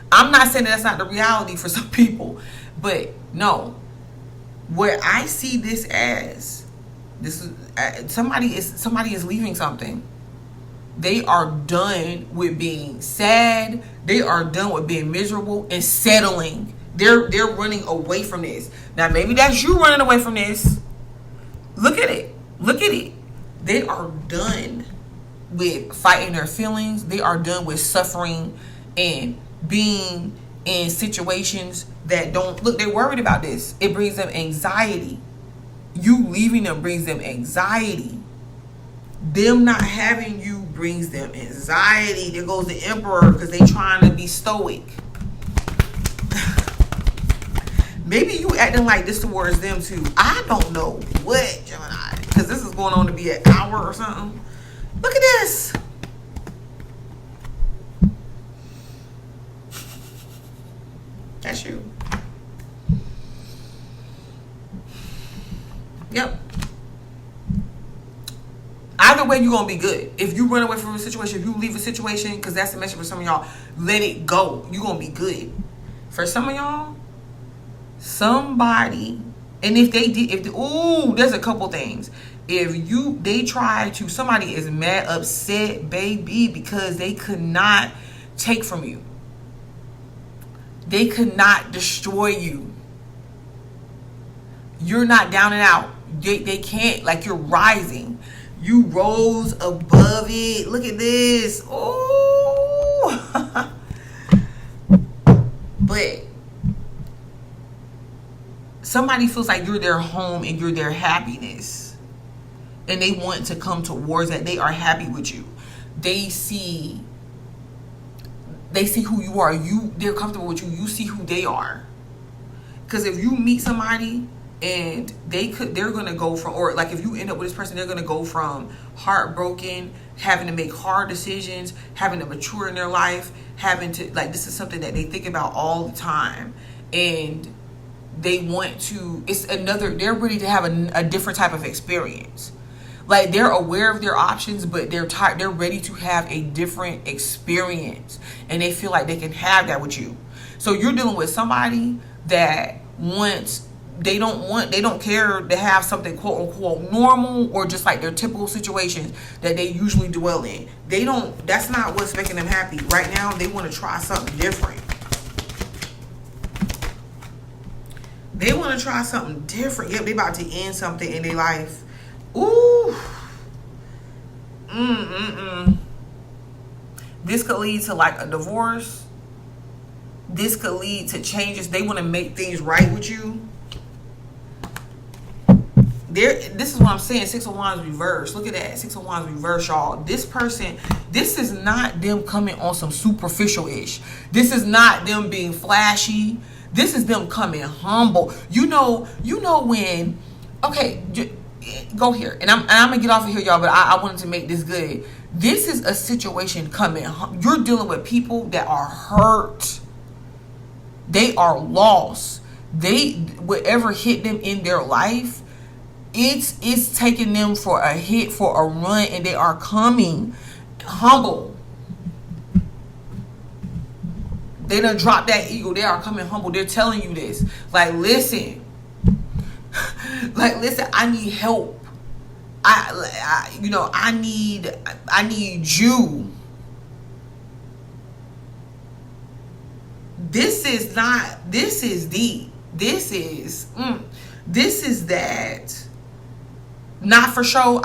I'm not saying that's not the reality for some people. But no, where I see this as, this is somebody is leaving something. They are done with being sad. They are done with being miserable and settling. They're running away from this. Now maybe that's you running away from this. Look at it. Look at it. They are done with fighting their feelings. They are done with suffering and being in situations that don't look. They're worried about this. It brings them anxiety. You leaving them brings them anxiety. Them not having you brings them anxiety. There goes the Emperor because they trying to be stoic. Maybe you acting like this towards them too. I don't know what, Gemini, because this is going on to be an hour or something. Look at this. That's you. Yep. Either way, you're going to be good. If you run away from a situation, if you leave a situation, because that's the message for some of y'all, let it go. You're going to be good. For some of y'all, somebody, and if they did, there's a couple things. Somebody is mad, upset, baby, because they could not take from you. They could not destroy you. You're not down and out. They can't, like, you're rising. You rose above it. Look at this. Oh. But somebody feels like you're their home and you're their happiness. And they want to come towards that. They are happy with you. They see who you are. They're comfortable with you. You see who they are. Because if you meet somebody and they're gonna go from, or like if you end up with this person, they're gonna go from heartbroken, having to make hard decisions, having to mature in their life, having to, like, this is something that they think about all the time, and they want to, they're ready to have a different type of experience. Like, they're aware of their options, but they're ready to have a different experience, and they feel like they can have that with you. So you're dealing with somebody that they don't care to have something quote unquote normal, or just like their typical situations that they usually dwell in. That's not what's making them happy right now. They want to try something different. They want to try something different. Yep, they about to end something in their life. Ooh. This could lead to like a divorce. This could lead to changes. They want to make things right with you. This is what I'm saying. 6 of Wands reverse. Look at that. 6 of Wands reverse, y'all. This person, this is not them coming on some superficial-ish. This is not them being flashy. This is them coming humble. You know when, okay, go here. And I'm going to get off of here, y'all, but I wanted to make this good. This is a situation coming. You're dealing with people that are hurt. They are lost. Whatever hit them in their life, it's taking them for a hit, for a run, and they are coming humble. They done dropped that ego. They are coming humble. They're telling you this. Like, listen. I need help. I need you. This is deep. This is that. Not for show.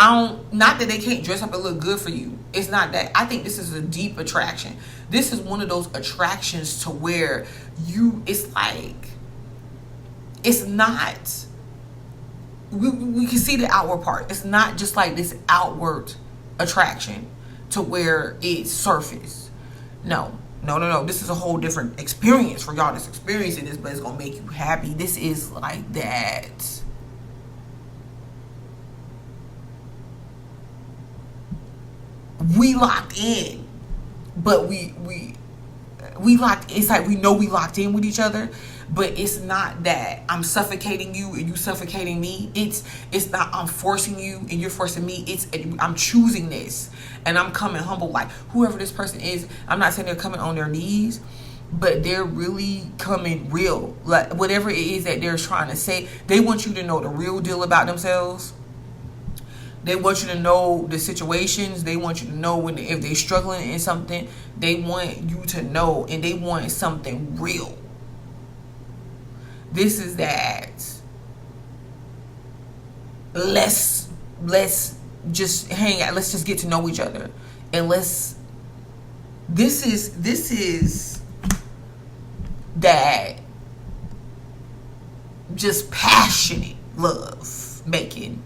Not that they can't dress up and look good for you. It's not that. I think this is a deep attraction. This is one of those attractions to where it's like it's not, we can see the outward part. It's not just like this outward attraction to where it's surface. No. This is a whole different experience for y'all that's experiencing this, but it's gonna make you happy. This is like that. We locked in, but we locked. It's like we know we locked in with each other, but it's not that I'm suffocating you and you suffocating me. It's not I'm forcing you and you're forcing me. It's I'm choosing this, and I'm coming humble. Like whoever this person is, I'm not saying they're coming on their knees, but they're really coming real. Like whatever it is that they're trying to say, they want you to know the real deal about themselves. They want you to know the situations. They want you to know if they're struggling in something. They want you to know, and they want something real. This is that. Let's just hang out. Let's just get to know each other, and this is that just passionate love making.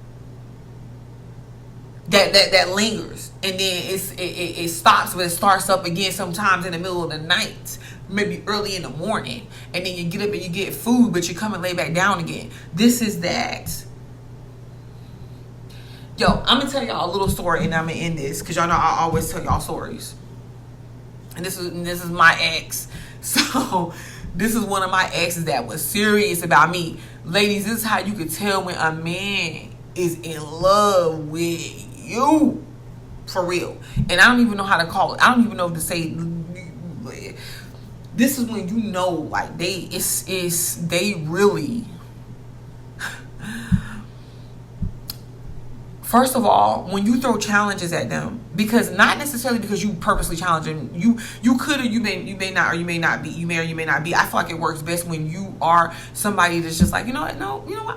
That lingers, and then it stops, but it starts up again sometimes in the middle of the night, maybe early in the morning, and then you get up and you get food, but you come and lay back down again. This is that. Yo, I'm gonna tell y'all a little story, and I'm gonna end this because y'all know I always tell y'all stories. And this is my ex. So this is one of my exes that was serious about me. Ladies, this is how you could tell when a man is in love with you for real. And I don't even know how to call it. I don't even know what to say. This is when you know, like they really. First of all, when you throw challenges at them, because not necessarily because you purposely challenge them, you could, or you may not, or you may not be, you may or you may not be. I feel like it works best when you are somebody that's just like, you know what, no, you know what,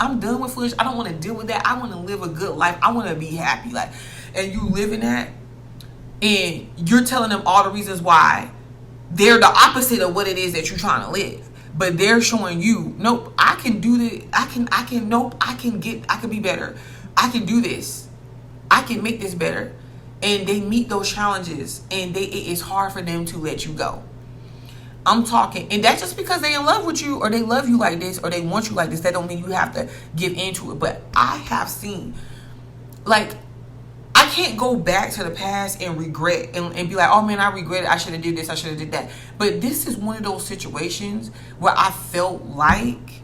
I'm done with foolish. I don't want to deal with that. I want to live a good life. I want to be happy, like, and you live in that, and you're telling them all the reasons why they're the opposite of what it is that you're trying to live. But they're showing you, nope, I can do this. I can be better. I can do this. I can make this better. And they meet those challenges, and it's hard for them to let you go. I'm talking, and that's just because they in love with you, or they love you like this, or they want you like this. That don't mean you have to give into it. But I have seen, like, I can't go back to the past and regret and be like, oh man, I regret it. I should have did this. I should have did that. But this is one of those situations where I felt like,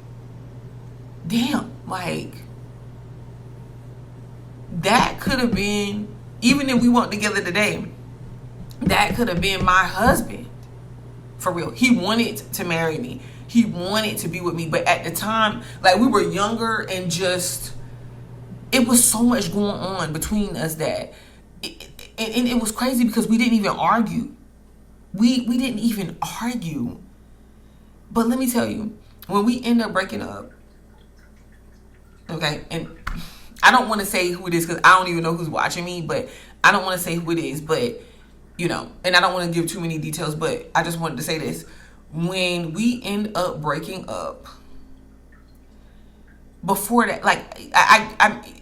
damn, like, that could have been, even if we weren't together today, that could have been my husband. For real. He wanted to marry me. He wanted to be with me. But at the time, like, we were younger, and just, it was so much going on between us that, and it was crazy because we didn't even argue. We didn't even argue. But let me tell you, when we end up breaking up, okay, and I don't want to say who it is because I don't even know who's watching me, but I don't want to say who it is, but, you know, and I don't want to give too many details, but I just wanted to say this. When we end up breaking up, before that, like,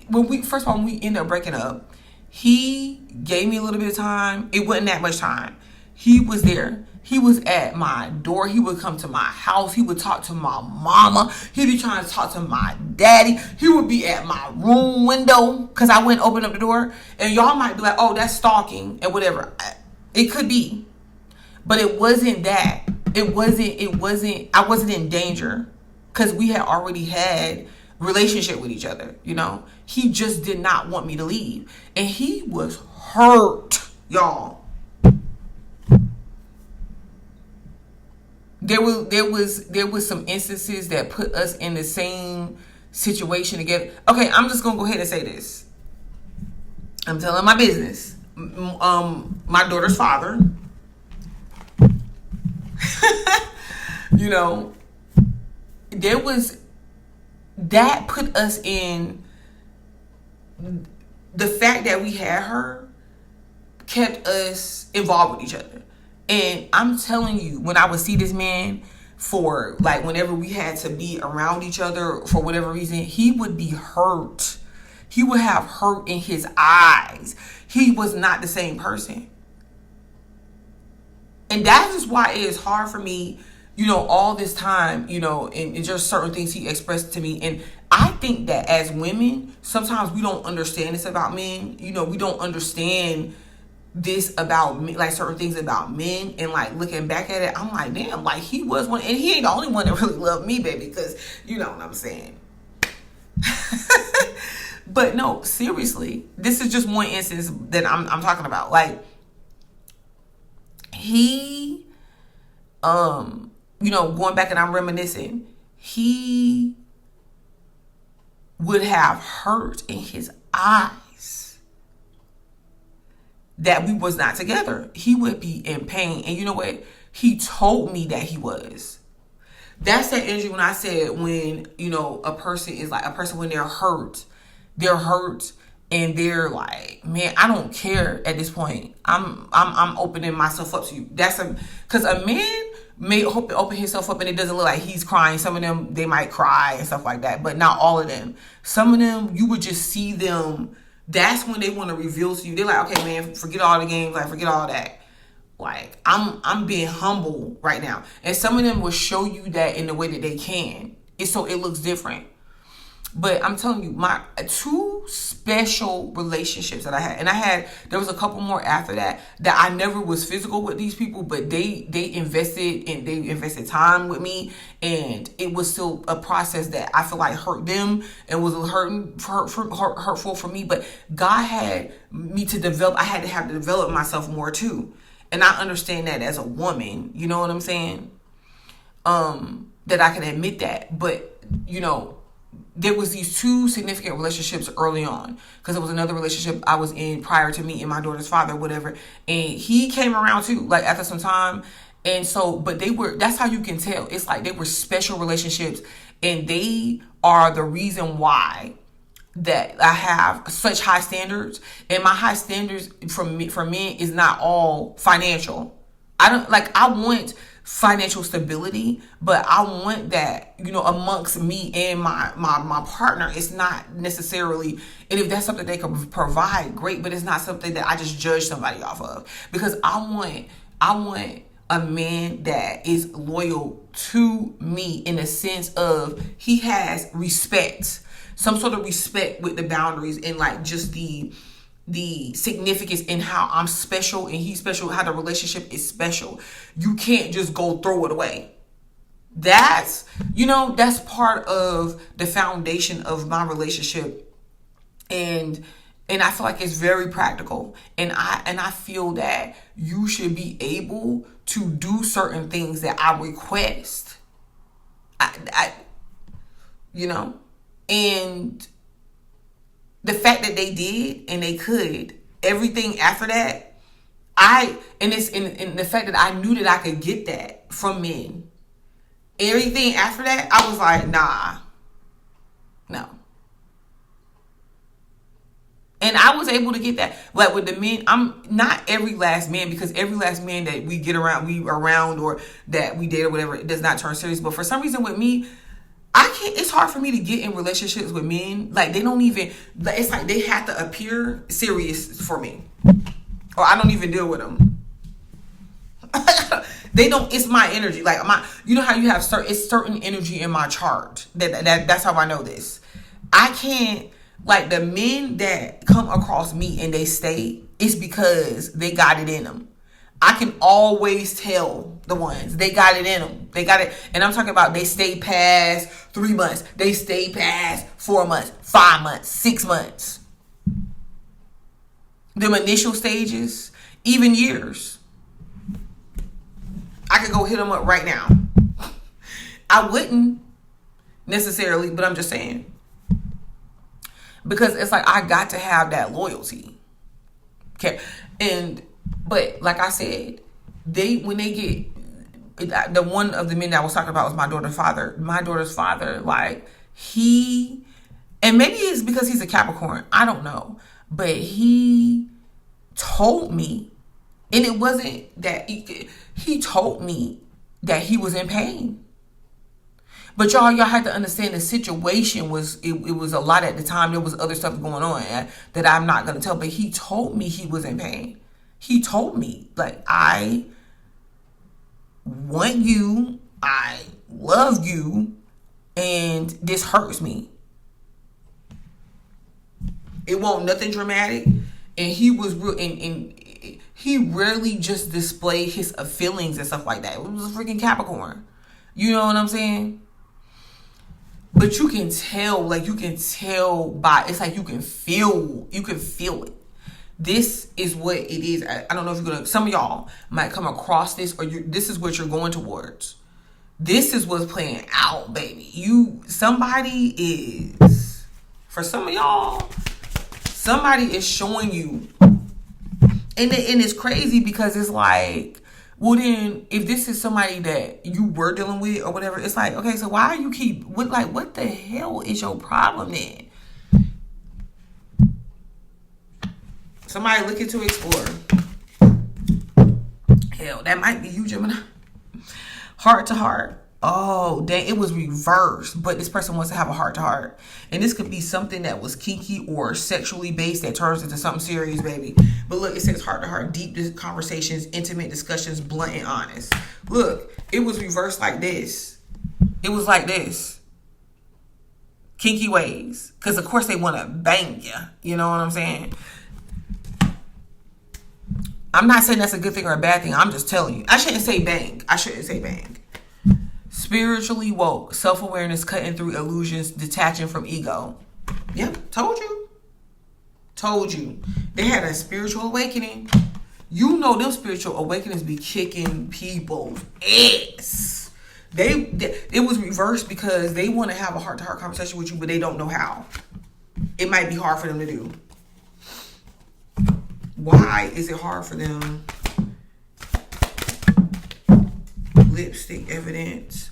when we end up breaking up, he gave me a little bit of time. It wasn't that much time. He was there. He was at my door. He would come to my house. He would talk to my mama. He'd be trying to talk to my daddy. He would be at my room window because I wouldn't open up the door. And y'all might be like, oh, that's stalking and whatever. It could be. But it wasn't that. I wasn't in danger because we had already had relationship with each other, you know. He just did not want me to leave. And he was hurt, y'all. There was some instances that put us in the same situation together. Okay, I'm just gonna go ahead and say this. I'm telling my business. My daughter's father, you know, there was that put us in. The fact that we had her kept us involved with each other. And I'm telling you, when I would see this man, for like whenever we had to be around each other for whatever reason, he would be hurt. He would have hurt in his eyes. He was not the same person. And that is why it is hard for me, all this time, and just certain things he expressed to me. And I think that as women, sometimes we don't understand this about men. We don't understand this about men, like certain things about men. And like looking back at it, I'm like, damn, like he was one, and he ain't the only one that really loved me, baby, because you know what I'm saying. But no, seriously, this is just one instance that I'm talking about. Like he, going back and I'm reminiscing, he would have hurt in his eyes that we was not together. He would be in pain. And you know what? He told me that he was. That's that energy when I said when, a person when they're hurt and they're like, man, I don't care at this point. I'm opening myself up to you. Because a man may open himself up and it doesn't look like he's crying. Some of them, they might cry and stuff like that, but not all of them. Some of them, you would just see them. That's when they want to reveal to you. They're like, okay, man, forget all the games. Like, forget all that. Like, I'm being humble right now. And some of them will show you that in the way that they can. So it looks different. But I'm telling you, my two special relationships that I had, and there was a couple more after that I never was physical with these people, but they invested time with me, and it was still a process that I feel like hurt them and was hurtful for me. But God had me to develop. I had to develop myself more too, and I understand that as a woman. You know what I'm saying? That I can admit that, but there was these two significant relationships early on, because there was another relationship I was in prior to meeting my daughter's father, whatever. And he came around too, like after some time. And so, but that's how you can tell. It's like they were special relationships, and they are the reason why that I have such high standards. And my high standards for men is not all financial. I want financial stability, but I want that, amongst me and my partner. It's not necessarily, and if that's something they can provide, great, but it's not something that I just judge somebody off of, because I want a man that is loyal to me in the sense of he has respect, some sort of respect with the boundaries, and like just the significance in how I'm special and he's special, how the relationship is special. You can't just go throw it away. That's part of the foundation of my relationship. And I feel like it's very practical. And I feel that you should be able to do certain things that I request. And the fact that they did and they could, everything after that, and the fact that I knew that I could get that from men. Everything after that, I was like, nah, no. And I was able to get that. Like with the men, I'm not every last man, because every last man that we get around or that we date or whatever, it does not turn serious. But for some reason with me, it's hard for me to get in relationships with men. Like they don't even, it's like they have to appear serious for me, or I don't even deal with them. They don't, it's my energy. Like how you have certain energy in my chart. That's how I know this. I can't, like the men that come across me and they stay, it's because they got it in them. I can always tell the ones, they got it in them. They got it. And I'm talking about they stay past 3 months. They stay past 4 months, 5 months, 6 months. Them initial stages, even years. I could go hit them up right now. I wouldn't necessarily, but I'm just saying. Because it's like I got to have that loyalty. Okay. But like I said, when they get, the one of the men that I was talking about was my daughter's father. My daughter's father, like and maybe it's because he's a Capricorn, I don't know. But he told me, and it wasn't that he told me that he was in pain. But y'all had to understand the situation was, it was a lot at the time. There was other stuff going on that I'm not going to tell. But he told me he was in pain. He told me, like, I want you. I love you. And this hurts me. It won't nothing dramatic. And he was real, and he rarely just displayed his feelings and stuff like that. It was a freaking Capricorn. You know what I'm saying? But you can tell, like, you can tell by, it's like you can feel it. This is what it is. I don't know if you're gonna, some of y'all might come across this, or this is what you're going towards. This is what's playing out, baby. Somebody is, for some of y'all, somebody is showing you. And it's crazy because it's like, well then, if this is somebody that you were dealing with or whatever, it's like, okay, so why you what the hell is your problem then? Somebody looking to explore. Hell, that might be you, Gemini. Heart to heart. Oh, dang, it was reversed. But this person wants to have a heart to heart. And this could be something that was kinky or sexually based that turns into something serious, baby. But look, it says heart to heart, deep conversations, intimate discussions, blunt and honest. Look, it was reversed like this. It was like this. Kinky ways. Because, of course, they want to bang you. You know what I'm saying? I'm not saying that's a good thing or a bad thing. I'm just telling you. I shouldn't say bang. Spiritually woke, self-awareness, cutting through illusions, detaching from ego. Yep, told you. They had a spiritual awakening. You know them spiritual awakenings be kicking people's ass. It was reversed because they want to have a heart-to-heart conversation with you, but they don't know how. It might be hard for them to do. Why is it hard for them? Lipstick evidence.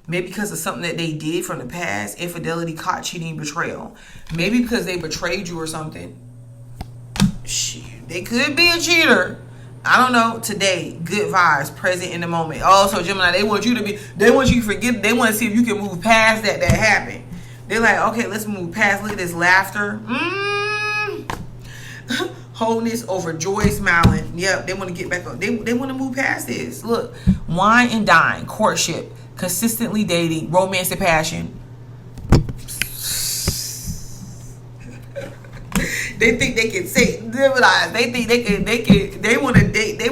Maybe because of something that they did from the past. Infidelity, caught cheating, betrayal. Maybe because they betrayed you or something. Shit, they could be a cheater. I don't know. Today, good vibes, present in the moment. Also, Gemini, they want you to forget. They want to see if you can move past that happened. They're like, okay, let's move past. Look at this laughter. Wholeness over joy, smiling. Yep, they want to get back up. They want to move past this. Look, wine and dine, courtship, consistently dating, romance and passion. They think they can say, they think they want to date. They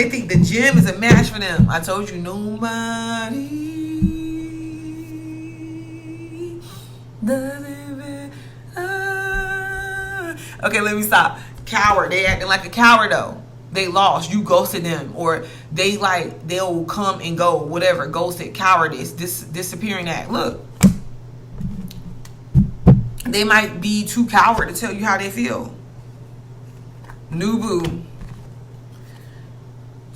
think the gym is a match for them. I told you, nobody does it. Okay, let me stop. Coward. They acting like a coward though. They lost. You ghosted them, or they'll come and go. Whatever. Ghosted. Cowardice. Disappearing act. Look. They might be too coward to tell you how they feel. New boo.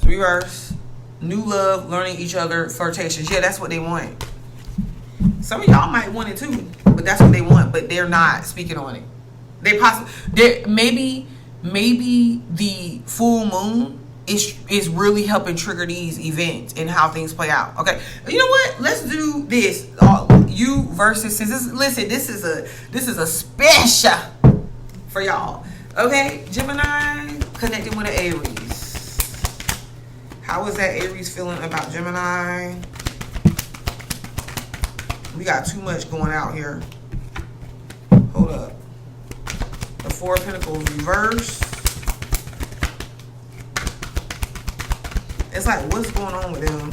Reverse. New love. Learning each other. Flirtations. Yeah, that's what they want. Some of y'all might want it too, but that's what they want. But they're not speaking on it. Maybe the full moon is really helping trigger these events and how things play out. Okay, you know what? Let's do this. You versus this is a special for y'all. Okay, Gemini connecting with an Aries. How is that Aries feeling about Gemini? We got too much going out here. Hold up. The Four of Pentacles reverse. It's like, what's going on with them?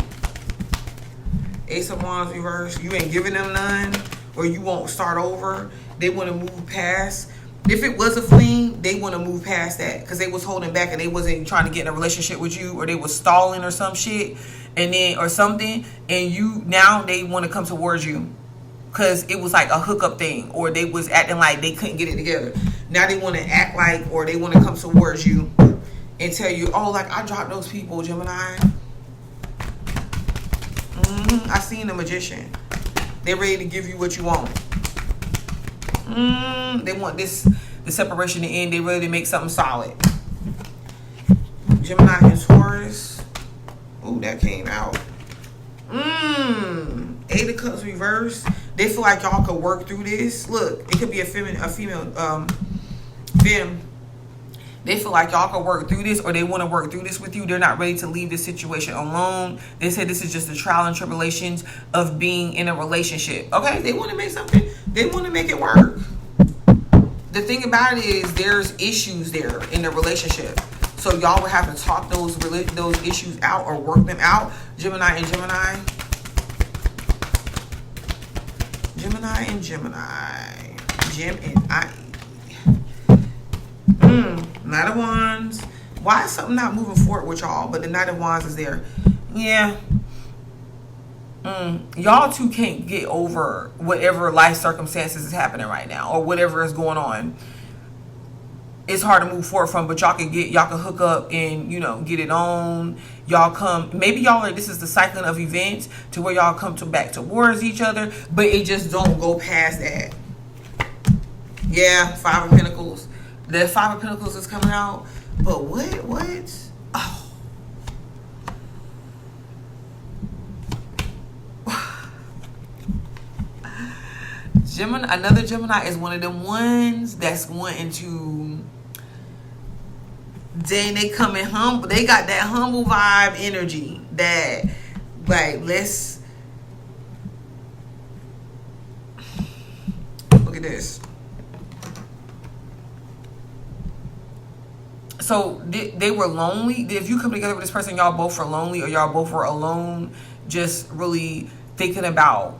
Ace of Wands reverse. You ain't giving them none, or you won't start over. They want to move past. If it was a fling, they want to move past that because they was holding back and they wasn't trying to get in a relationship with you, or they was stalling or some shit, and then or something, and now they want to come towards you. Because it was like a hookup thing, or they was acting like they couldn't get it together. Now they want to act like, or they want to come towards you and tell you, oh, like I dropped those people, Gemini. I seen the Magician. They're ready to give you what you want. They want the separation to end. They ready to make something solid. Gemini and Taurus. Ooh, that came out. Eight of Cups reverse. They feel like y'all could work through this. Look, it could be a female femme. They feel like y'all can work through this, or they want to work through this with you. They're not ready to leave this situation alone. They said this is just the trial and tribulations of being in a relationship. Okay, they want to make something. They want to make it work. The thing about it is there's issues there in the relationship. So y'all would have to talk those issues out or work them out. Gemini and Gemini. Gemini and Gemini. Gem and I. Knight of Wands. Why is something not moving forward with y'all? But the Knight of Wands is there. Yeah. Y'all two can't get over whatever life circumstances is happening right now, or whatever is going on. It's hard to move forward from, but y'all can hook up and, you know, get it on. Y'all come, maybe y'all are, this is the cycling of events to where y'all come back towards each other, but it just don't go past that. Yeah, Five of Pentacles. The Five of Pentacles is coming out, but what? Oh. Gemini, another Gemini is one of them ones that's wanting to, dang, they come in humble. They got that humble vibe energy that, like, let's look at this. So they were lonely. If you come together with this person, y'all both are lonely, or y'all both were alone, just really thinking about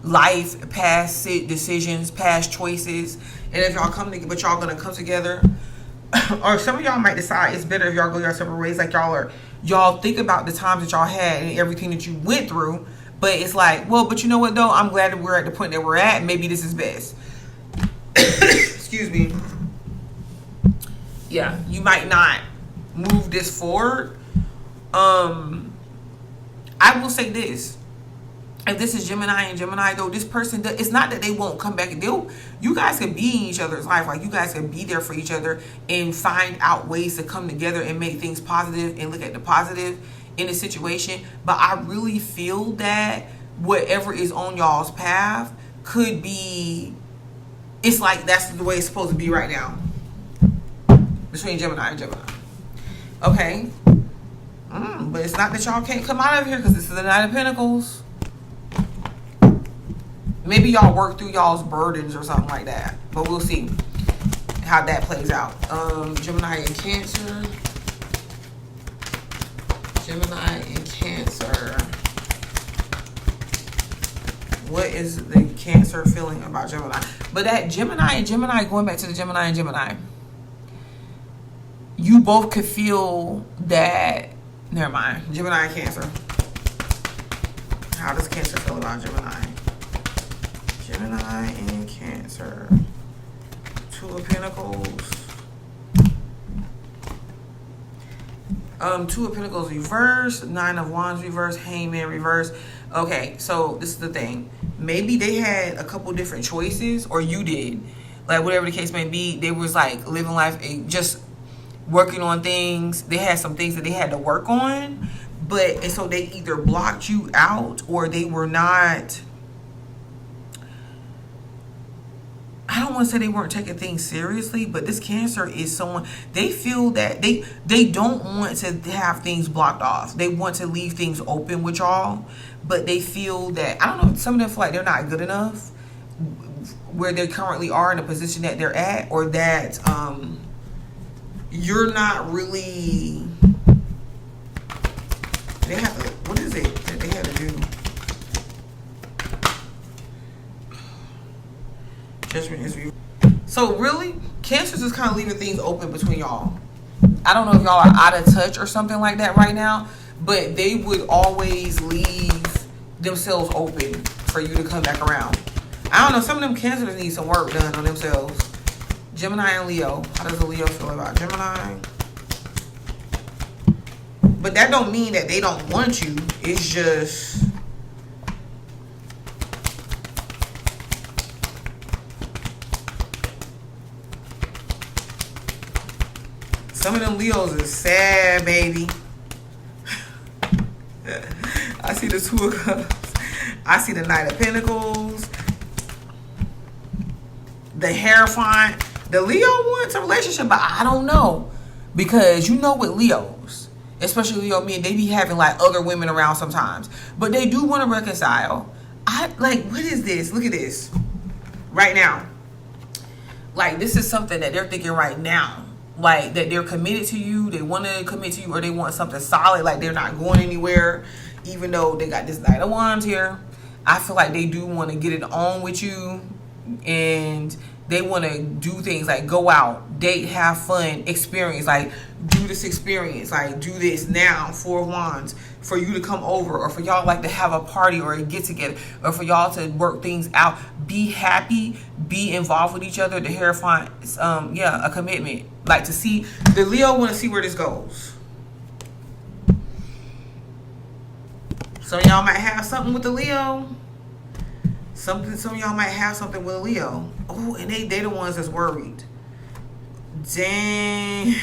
life, past decisions, past choices. And if y'all but y'all gonna come together, or some of y'all might decide it's better if y'all go your separate ways. Like y'all think about the times that y'all had and everything that you went through, but it's like, well, but you know what though? I'm glad that we're at the point that we're at. Maybe this is best. Excuse me. Yeah, you might not move this forward. I will say this. If this is Gemini and Gemini, though, this person, it's not that they won't come back. You guys can be in each other's life. Like, you guys can be there for each other and find out ways to come together and make things positive and look at the positive in the situation. But I really feel that whatever is on y'all's path could be, it's like that's the way it's supposed to be right now. Between Gemini and Gemini. Okay. But it's not that y'all can't come out of here, because this is the Knight of Pentacles. Maybe y'all work through y'all's burdens or something like that. But we'll see how that plays out. Gemini and Cancer. Gemini and Cancer. What is the Cancer feeling about Gemini? But that Gemini and Gemini, going back to the Gemini and Gemini, you both could feel that. Never mind. Gemini and Cancer. How does Cancer feel about Gemini? Gemini and Cancer. Two of Pentacles. Two of Pentacles reverse. Nine of Wands reverse. Hangman reverse. Okay, so this is the thing. Maybe they had a couple different choices, or you did. Like, whatever the case may be, they was like living life, just working on things. They had some things that they had to work on, and so they either blocked you out, or they were not, I don't want to say they weren't taking things seriously, but this Cancer is someone, they feel that they don't want to have things blocked off. They want to leave things open with y'all, but they feel that, I don't know, some of them feel like they're not good enough where they currently are in the position that they're at, or that you're not really, they have to, what is it that they had to do? Judgment is real. So really, Cancer's just kind of leaving things open between y'all. I don't know if y'all are out of touch or something like that right now, but they would always leave themselves open for you to come back around. I don't know, some of them Cancers need some work done on themselves. Gemini and Leo. How does a Leo feel about Gemini? But that don't mean that they don't want you. It's just, some of them Leos is sad, baby. I see the Two of Cups. I see the Knight of Pentacles. The Hierophant. The Leo wants a relationship, but I don't know. Because you know with Leos, especially Leo men, they be having like other women around sometimes. But they do want to reconcile. What is this? Look at this. Right now. Like, this is something that they're thinking right now. Like, that they're committed to you. They want to commit to you, or they want something solid. Like, they're not going anywhere. Even though they got this Knight of Wands here. I feel like they do want to get it on with you. And they want to do things like go out, date, have fun, experience. Like, do this experience. Like, do this now. Four of Wands. For you to come over, or for y'all like to have a party or a get together, or for y'all to work things out. Be happy, be involved with each other. The Hierophant, a commitment. Like, to see, the Leo want to see where this goes. Some of y'all might have something with the Leo. Some of y'all might have something with a Leo. Oh, and they the ones that's worried. Dang.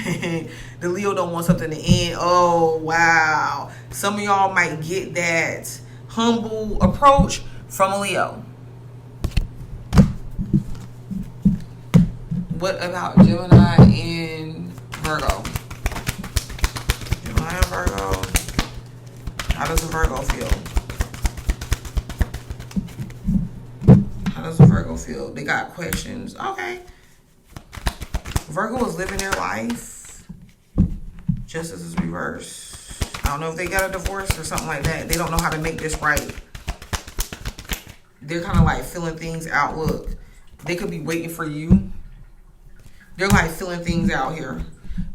The Leo don't want something to end. Oh, wow. Some of y'all might get that humble approach from a Leo. What about Gemini and Virgo? Gemini and Virgo. How does a Virgo feel? How does a Virgo feel? They got questions. Okay. Virgo is living their life. Justice is reversed. I don't know if they got a divorce or something like that. They don't know how to make this right. They're kind of like feeling things out. Look, they could be waiting for you. They're like feeling things out here.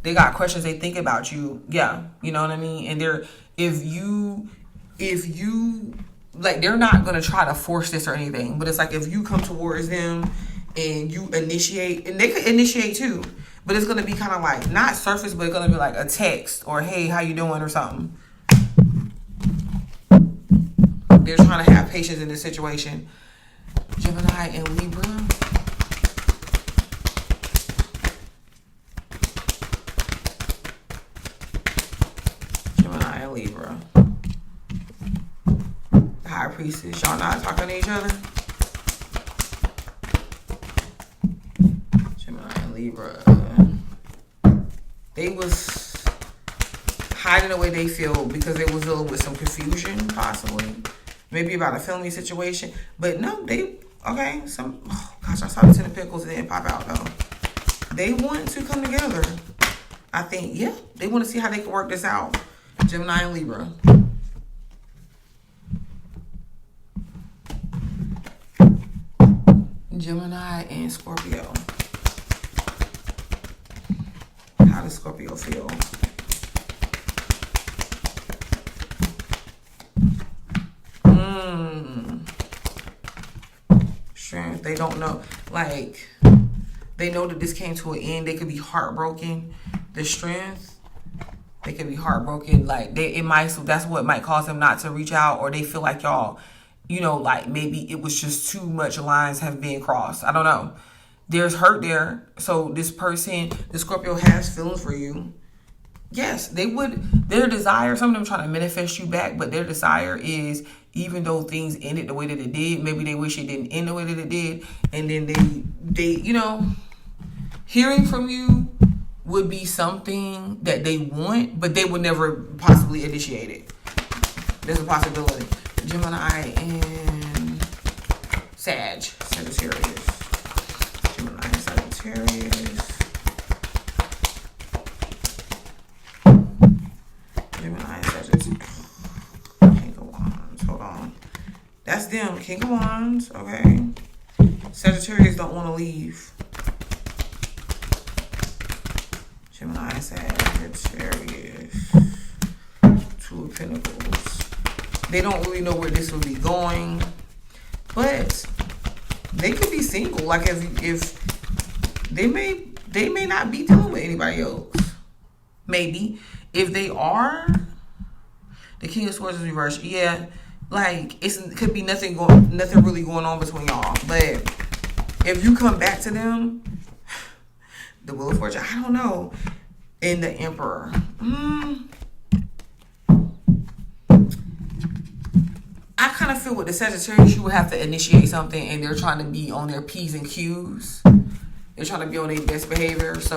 They got questions they think about you. Yeah, you know what I mean? And if you like, they're not going to try to force this or anything. But it's like, if you come towards them and you initiate, and they could initiate too, but it's going to be kind of like, not surface, but it's going to be like a text or, hey, how you doing, or something. They're trying to have patience in this situation. Gemini and Libra. Gemini and Libra. High Priestess. Y'all not talking to each other? Gemini and Libra. They was hiding the way they feel because they was dealing with some confusion, possibly. Maybe about a family situation. But no, okay. I saw the Ten of Pentacles and it didn't pop out though. They want to come together. I think, yeah. They want to see how they can work this out. Gemini and Libra. Gemini and Scorpio. How does Scorpio feel? Strength. They don't know. Like, they know that this came to an end. They could be heartbroken. The Strength. They could be heartbroken. Like, that's what might cause them not to reach out, or they feel like y'all, you know, like maybe it was just too much lines have been crossed. I don't know. There's hurt there. So this person, the Scorpio, has feelings for you. Yes, they would. Their desire, some of them trying to manifest you back, but their desire is, even though things ended the way that it did, maybe they wish it didn't end the way that it did. And then they you know, hearing from you would be something that they want, but they would never possibly initiate it. There's a possibility. Gemini and Sagittarius. Gemini and Sagittarius. Gemini and Sagittarius. King of Wands. Hold on. That's them. King of Wands. Okay. Sagittarius don't want to leave. Gemini and Sagittarius. Two of Pentacles. They don't really know where this will be going, but they could be single. Like, if they may not be dealing with anybody else. Maybe if they are, the King of Swords is reversed. Yeah, like it could be nothing really going on between y'all. But if you come back to them, the Wheel of Fortune, I don't know, and the Emperor. I kind of feel with the Sagittarius, you would have to initiate something, and they're trying to be on their P's and Q's. They're trying to be on their best behavior. So,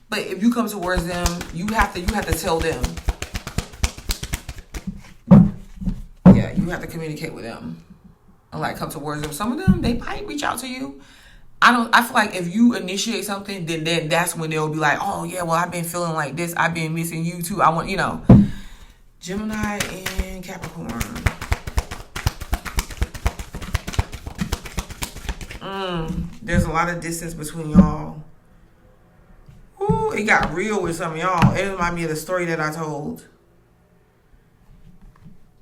but if you come towards them, you have to tell them. Yeah, you have to communicate with them, and like come towards them. Some of them, they might reach out to you. I feel like if you initiate something, then that's when they'll be like, oh yeah, well, I've been feeling like this. I've been missing you too. I want, Gemini and Capricorn. There's a lot of distance between y'all. Ooh, it got real with some of y'all. It reminded me of the story that I told.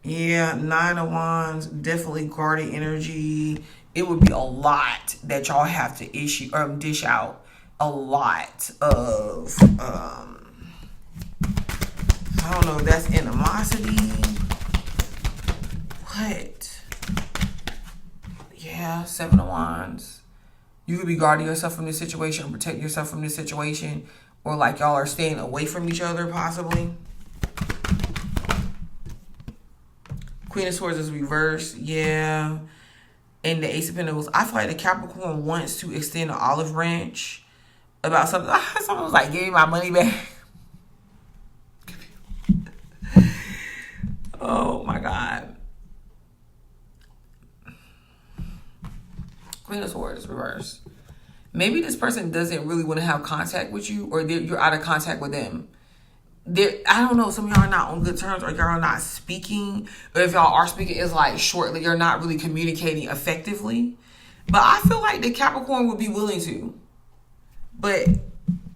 Yeah, 9 of Wands, definitely guarded energy. It would be a lot that y'all have to dish out. A lot of, I don't know if that's animosity. What? Yeah, 7 of Wands. You could be guarding yourself from this situation or protect yourself from this situation. Or like y'all are staying away from each other, possibly. Queen of Swords is reversed. Yeah. And the Ace of Pentacles. I feel like the Capricorn wants to extend an olive branch about something. Someone was like, give me my money back. Oh my God. Queen of Swords is reversed. Maybe this person doesn't really want to have contact with you, or you're out of contact with them. I don't know, some of y'all are not on good terms, or y'all are not speaking, or if y'all are speaking, it's like shortly, you're not really communicating effectively. But I feel like the Capricorn would be willing to, but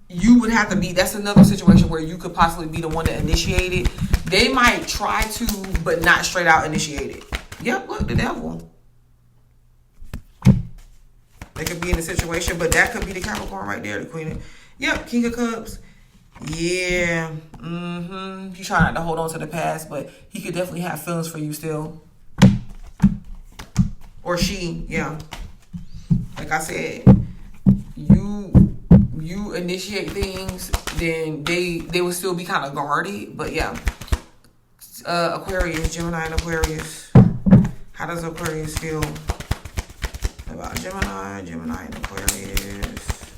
you would have to be, that's another situation where you could possibly be the one that initiated. They might try to, but not straight out initiate it. Yep, look, the devil. They could be in a situation, but that could be the Capricorn right there, the Queen. Yep, King of Cups. Yeah. He's trying not to hold on to the past, but he could definitely have feelings for you still. Or she, yeah. Like I said, you initiate things, then they will still be kind of guarded. But yeah. Aquarius, Gemini and Aquarius. How does Aquarius feel about Gemini and Aquarius?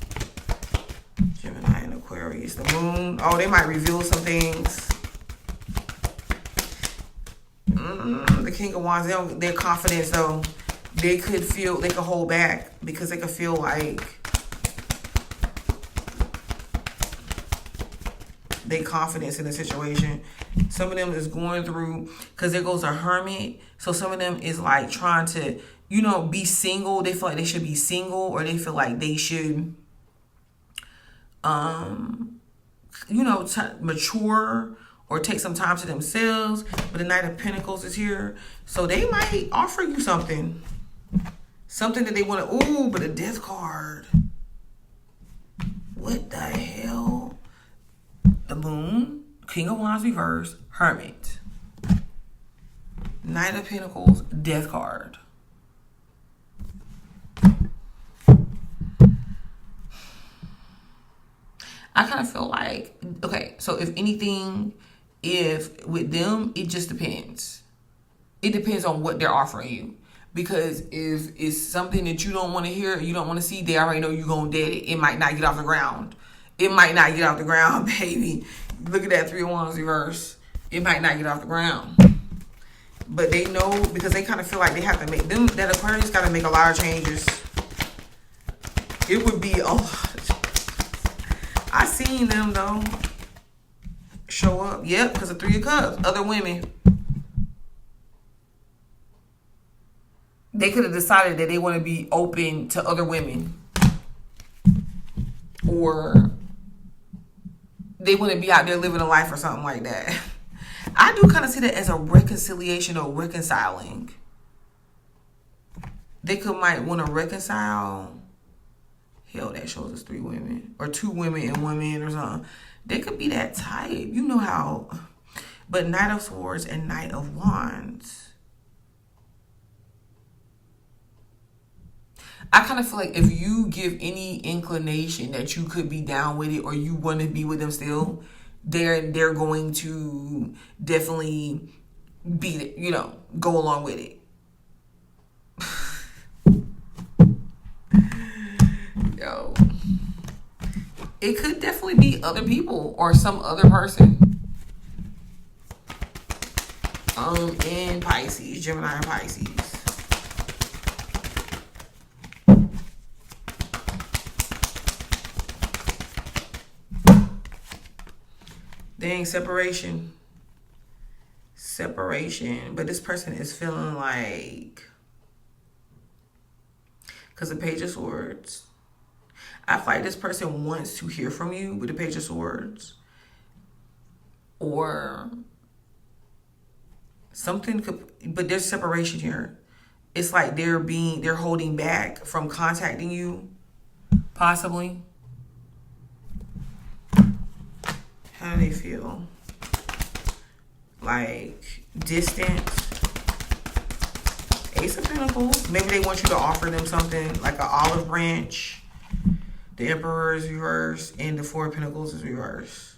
Gemini and Aquarius. The moon. Oh, they might reveal some things. The King of Wands. Their confidence, though. They could hold back because they could feel like their confidence in the situation. Some of them is going through, because there goes a hermit. So some of them is like trying to, be single. They feel like they should be single, or they feel like they should mature or take some time to themselves. But the Knight of Pentacles is here, so they might offer you something that they want to. Ooh, but a Death card. What the hell? The Moon, King of Wands reverse, Hermit, Knight of Pentacles, Death card. I kind of feel like, okay, so if anything, with them, it just depends. It depends on what they're offering you. Because if it's something that you don't want to hear, you don't want to see, they already know you're going to dead it. It might not get off the ground. It might not get off the ground, baby. Look at that 3 of Wands reverse. It might not get off the ground. But they know, because they kind of feel like they have to make them, that Aquarius got to make a lot of changes. It would be a lot. I seen them, though, show up. Yep, because of 3 of Cups. Other women. They could have decided that they want to be open to other women. Or they want to be out there living a life or something like that. I do kind of see that as a reconciliation or reconciling. They might want to reconcile. Hell, that shows us 3 women. Or 2 women and 1 man or something. They could be that type. You know how. But Knight of Swords and Knight of Wands. I kind of feel like if you give any inclination that you could be down with it or you want to be with them still, they're going to definitely be, you know, go along with it. Yo, it could definitely be other people or some other person. In Pisces, Gemini and Pisces. Dang, separation. But this person is feeling like, because the Page of Swords, I feel like this person wants to hear from you with the Page of Swords, or something could, but there's separation here. It's like they're holding back from contacting you, possibly. How do they feel? Like distant. Ace of Pentacles. Maybe they want you to offer them something like an olive branch. The Emperor is reversed and the Four of Pentacles is reversed.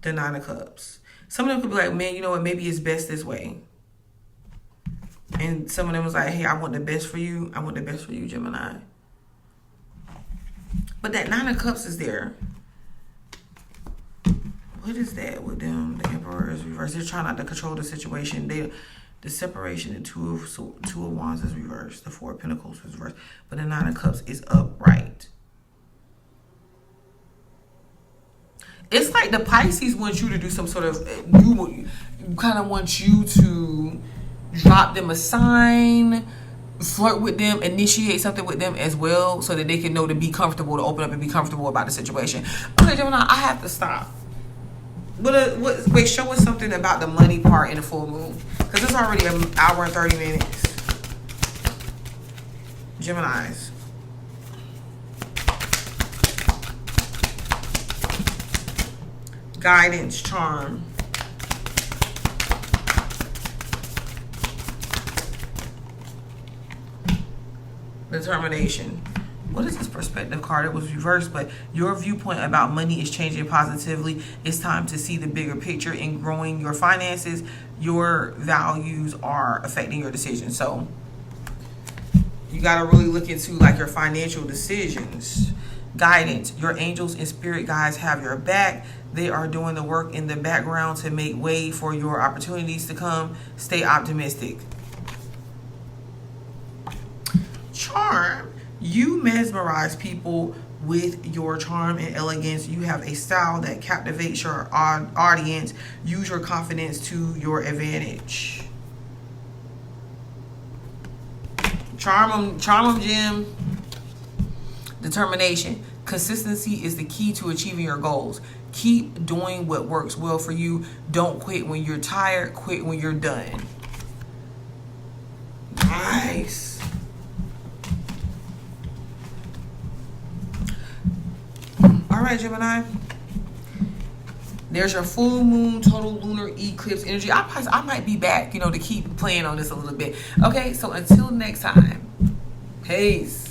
The Nine of Cups. Some of them could be like, man, you know what? Maybe it's best this way. And some of them was like, hey, I want the best for you. I want the best for you, Gemini. But that Nine of Cups is there. What is that with them? The Emperor is reversed. They're trying not to control the situation. The separation, the Two of Wands is reversed. The Four of Pentacles is reversed. But the Nine of Cups is upright. It's like the Pisces wants you to do some sort of, kind of want you to drop them a sign, flirt with them, initiate something with them as well, so that they can know to be comfortable, to open up and be comfortable about the situation. Okay, Gemini, I have to stop. Wait, show us something about the money part in the full moon. Because it's already an hour and 30 minutes. Geminis. Guidance, charm. Determination. What is this perspective card? It was reversed, but your viewpoint about money is changing positively. It's time to see the bigger picture in growing your finances. Your values are affecting your decisions. So you got to really look into like your financial decisions. Guidance. Your angels and spirit guides have your back. They are doing the work in the background to make way for your opportunities to come. Stay optimistic. Charm. You mesmerize people with your charm and elegance. You have a style that captivates your audience. Use your confidence to your advantage. Charm them, Jim. Determination. Consistency is the key to achieving your goals. Keep doing what works well for you. Don't quit when you're tired. Quit when you're done. Nice. All right, Gemini. There's your full moon, total lunar eclipse energy. I might be back, to keep playing on this a little bit. Okay, so until next time. Peace.